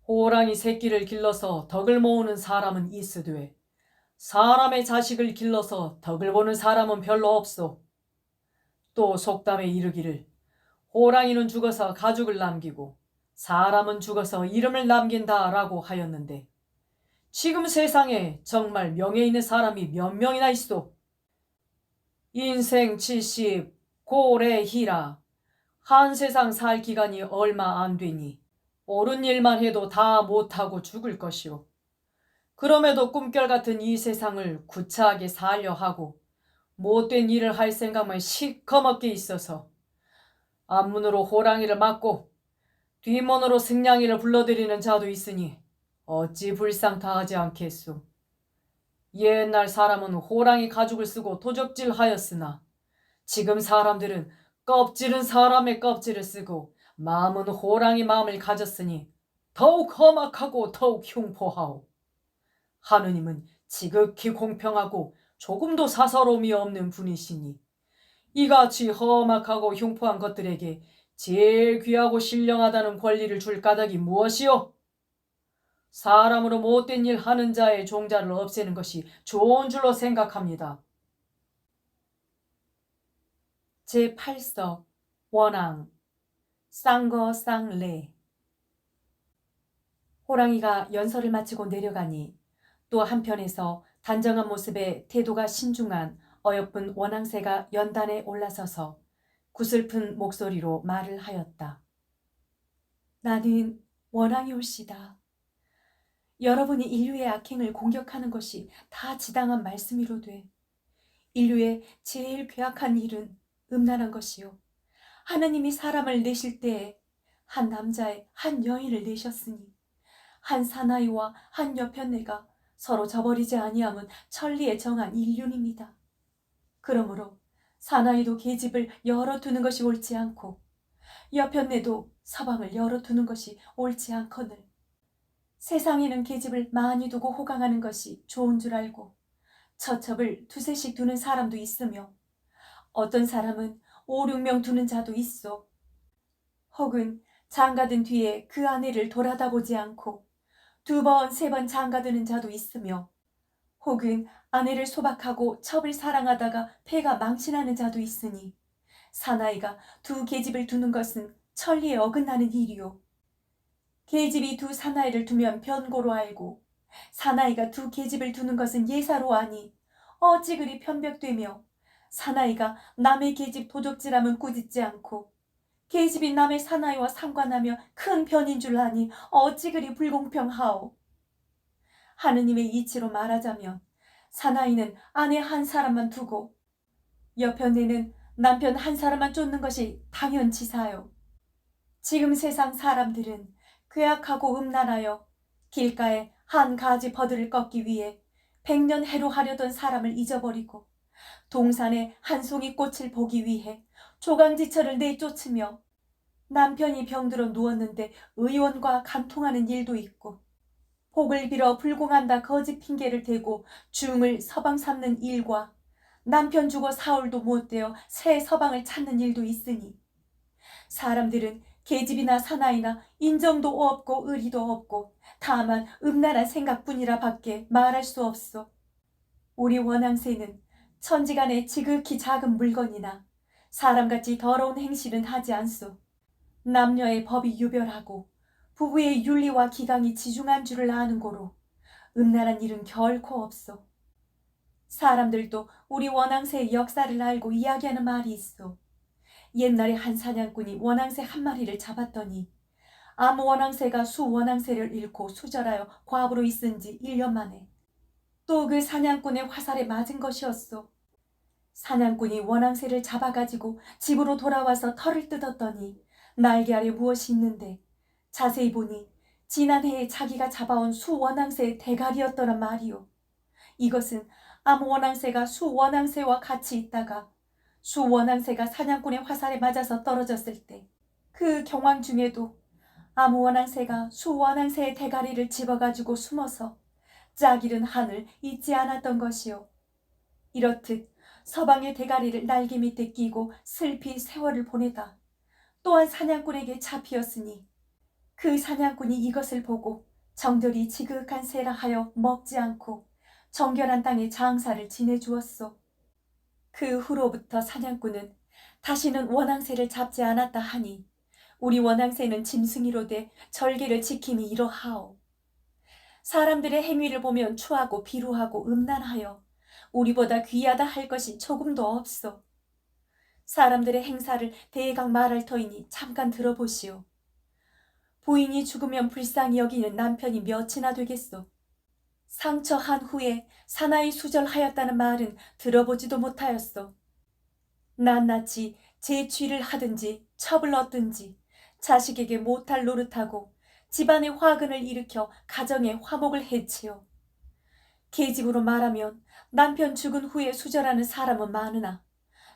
호랑이 새끼를 길러서 덕을 모으는 사람은 있으되 사람의 자식을 길러서 덕을 보는 사람은 별로 없소. 또 속담에 이르기를 호랑이는 죽어서 가죽을 남기고 사람은 죽어서 이름을 남긴다라고 하였는데 지금 세상에 정말 명예 있는 사람이 몇 명이나 있소. 인생 70 고래희라. 한 세상 살 기간이 얼마 안 되니 옳은 일만 해도 다 못하고 죽을 것이오. 그럼에도 꿈결 같은 이 세상을 구차하게 살려 하고 못된 일을 할 생각만 시커멓게 있어서 앞문으로 호랑이를 맞고 뒷문으로 승냥이를 불러들이는 자도 있으니 어찌 불쌍타하지 않겠소. 옛날 사람은 호랑이 가죽을 쓰고 도적질 하였으나 지금 사람들은 껍질은 사람의 껍질을 쓰고 마음은 호랑이 마음을 가졌으니 더욱 험악하고 더욱 흉포하오. 하느님은 지극히 공평하고 조금도 사사로움이 없는 분이시니 이같이 험악하고 흉포한 것들에게 제일 귀하고 신령하다는 권리를 줄 까닭이 무엇이오? 사람으로 못된 일 하는 자의 종자를 없애는 것이 좋은 줄로 생각합니다. 제8서 원앙 쌍거쌍레. 호랑이가 연설을 마치고 내려가니 또 한편에서 단정한 모습에 태도가 신중한 어여쁜 원앙새가 연단에 올라서서 구슬픈 목소리로 말을 하였다. 나는 원앙이올시다. 여러분이 인류의 악행을 공격하는 것이 다 지당한 말씀이로되 인류의 제일 괴악한 일은 음란한 것이요. 하느님이 사람을 내실 때에 한 남자의 한 여인을 내셨으니 한 사나이와 한 여편네가 서로 저버리지 아니함은 천리에 정한 인륜입니다. 그러므로 사나이도 계집을 열어두는 것이 옳지 않고 여편네도 서방을 열어두는 것이 옳지 않거늘 세상에는 계집을 많이 두고 호강하는 것이 좋은 줄 알고 처첩을 두세씩 두는 사람도 있으며 어떤 사람은 5, 6명 두는 자도 있어. 혹은 장가든 뒤에 그 아내를 돌아다 보지 않고 2번, 3번 장가드는 자도 있으며 혹은 아내를 소박하고 첩을 사랑하다가 폐가 망신하는 자도 있으니 사나이가 2계집을 두는 것은 천리에 어긋나는 일이요. 계집이 2 사나이를 두면 변고로 알고 사나이가 2계집을 두는 것은 예사로 아니 어찌 그리 편벽되며 사나이가 남의 계집 도적질함은 꾸짖지 않고 계집이 남의 사나이와 상관하며 큰 변인 줄 아니 어찌 그리 불공평하오. 하느님의 이치로 말하자면 사나이는 아내 한 사람만 두고 여편네는 남편 한 사람만 쫓는 것이 당연치사요. 지금 세상 사람들은 괴악하고 음란하여 길가에 한 가지 버들을 꺾기 위해 100년 해로하려던 사람을 잊어버리고 동산에 한 송이 꽃을 보기 위해 조강지처를 내쫓으며 남편이 병들어 누웠는데 의원과 간통하는 일도 있고 복을 빌어 불공한다 거짓 핑계를 대고 중을 서방 삼는 일과 남편 죽어 사흘도 못 되어 새 서방을 찾는 일도 있으니 사람들은 계집이나 사나이나 인정도 없고 의리도 없고 다만 음란한 생각뿐이라 밖에 말할 수 없어. 우리 원앙새는 천지간에 지극히 작은 물건이나 사람같이 더러운 행실은 하지 않소. 남녀의 법이 유별하고 부부의 윤리와 기강이 지중한 줄을 아는 고로 음란한 일은 결코 없소. 사람들도 우리 원앙새의 역사를 알고 이야기하는 말이 있어. 옛날에 한 사냥꾼이 원앙새 한 마리를 잡았더니 암 원앙새가 수 원앙새를 잃고 수절하여 과부로 있은 지 1년 만에 또 그 사냥꾼의 화살에 맞은 것이었소. 사냥꾼이 원앙새를 잡아가지고 집으로 돌아와서 털을 뜯었더니 날개 아래 무엇이 있는데 자세히 보니 지난해에 자기가 잡아온 수 원앙새의 대가리였더란 말이오. 이것은 암 원앙새가 수 원앙새와 같이 있다가 수 원앙새가 사냥꾼의 화살에 맞아서 떨어졌을 때 그 경황 중에도 암 원앙새가 수 원앙새의 대가리를 집어가지고 숨어서 짝 잃은 한을 잊지 않았던 것이요. 이렇듯 서방의 대가리를 날개 밑에 끼고 슬피 세월을 보내다 또한 사냥꾼에게 잡히었으니 그 사냥꾼이 이것을 보고 정절이 지극한 새라 하여 먹지 않고 정결한 땅에 장사를 지내주었소. 그 후로부터 사냥꾼은 다시는 원앙새를 잡지 않았다 하니 우리 원앙새는 짐승이로 돼 절개를 지킴이 이러하오. 사람들의 행위를 보면 추하고 비루하고 음란하여 우리보다 귀하다 할 것이 조금도 없어. 사람들의 행사를 대강 말할 터이니 잠깐 들어보시오. 부인이 죽으면 불쌍히 여기는 남편이 몇이나 되겠소. 상처한 후에 사나이 수절하였다는 말은 들어보지도 못하였소. 낱낱이 재취를 하든지 첩을 얻든지 자식에게 못할 노릇하고 집안의 화근을 일으켜 가정의 화목을 해치요. 계집으로 말하면 남편 죽은 후에 수절하는 사람은 많으나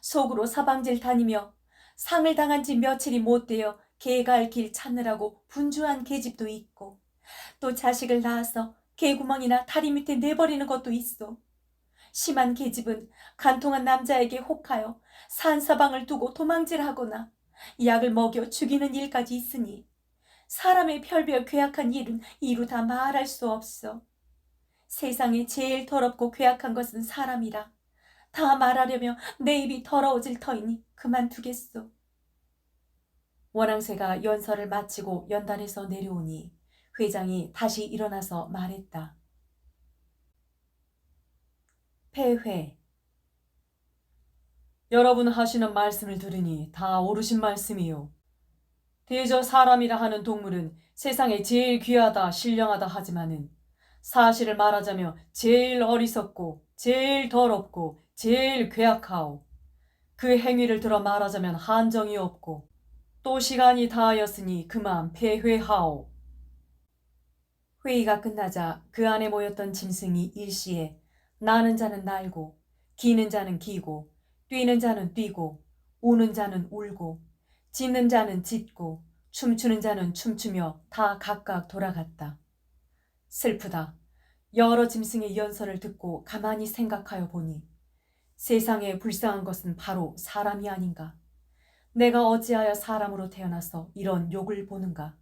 속으로 서방질 다니며 상을 당한 지 며칠이 못 되어 개갈 길 찾느라고 분주한 계집도 있고 또 자식을 낳아서 개구멍이나 다리 밑에 내버리는 것도 있어. 심한 계집은 간통한 남자에게 혹하여 산 서방을 두고 도망질하거나 약을 먹여 죽이는 일까지 있으니 사람의 별별 괴악한 일은 이루 다 말할 수 없어. 세상에 제일 더럽고 괴악한 것은 사람이라 다 말하려면 내 입이 더러워질 터이니 그만두겠소. 원앙새가 연설을 마치고 연단에서 내려오니 회장이 다시 일어나서 말했다. 폐회. 여러분 하시는 말씀을 들으니 다 옳으신 말씀이요. 대저 사람이라 하는 동물은 세상에 제일 귀하다 신령하다 하지만은 사실을 말하자면 제일 어리석고 제일 더럽고 제일 괴악하오. 그 행위를 들어 말하자면 한정이 없고 또 시간이 다하였으니 그만 폐회하오. 회의가 끝나자 그 안에 모였던 짐승이 일시에 나는 자는 날고 기는 자는 기고 뛰는 자는 뛰고 우는 자는 울고 짖는 자는 짖고 춤추는 자는 춤추며 다 각각 돌아갔다. 슬프다. 여러 짐승의 연설을 듣고 가만히 생각하여 보니 세상에 불쌍한 것은 바로 사람이 아닌가. 내가 어찌하여 사람으로 태어나서 이런 욕을 보는가.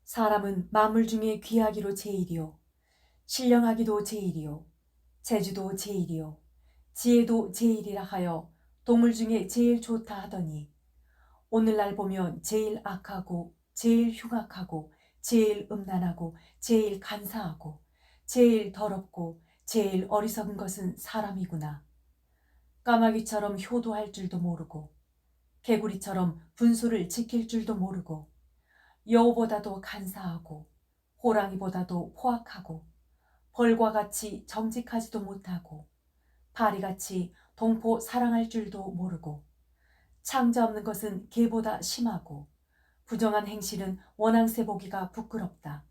사람은 만물 중에 귀하기로 제일이요, 신령하기도 제일이요, 재주도 제일이요, 지혜도 제일이라 하여 동물 중에 제일 좋다 하더니 오늘날 보면 제일 악하고 제일 흉악하고 제일 음란하고 제일 간사하고 제일 더럽고 제일 어리석은 것은 사람이구나. 까마귀처럼 효도할 줄도 모르고 개구리처럼 분수를 지킬 줄도 모르고 여우보다도 간사하고 호랑이보다도 포악하고 벌과 같이 정직하지도 못하고 파리같이 동포 사랑할 줄도 모르고 창자 없는 것은 개보다 심하고 부정한 행실은 원앙새 보기가 부끄럽다.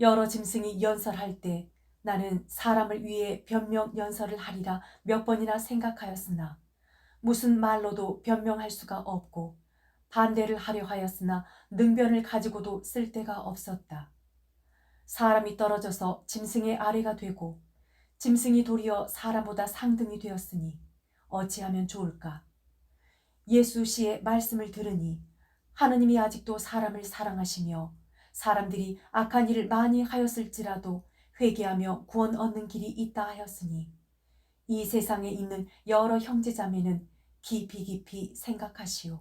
여러 짐승이 연설할 때 나는 사람을 위해 변명 연설을 하리라 몇 번이나 생각하였으나 무슨 말로도 변명할 수가 없고 반대를 하려 하였으나 능변을 가지고도 쓸데가 없었다. 사람이 떨어져서 짐승의 아래가 되고 짐승이 도리어 사람보다 상등이 되었으니 어찌하면 좋을까. 예수 씨의 말씀을 들으니 하느님이 아직도 사람을 사랑하시며 사람들이 악한 일을 많이 하였을지라도 회개하며 구원 얻는 길이 있다 하였으니 이 세상에 있는 여러 형제자매는 깊이 생각하시오.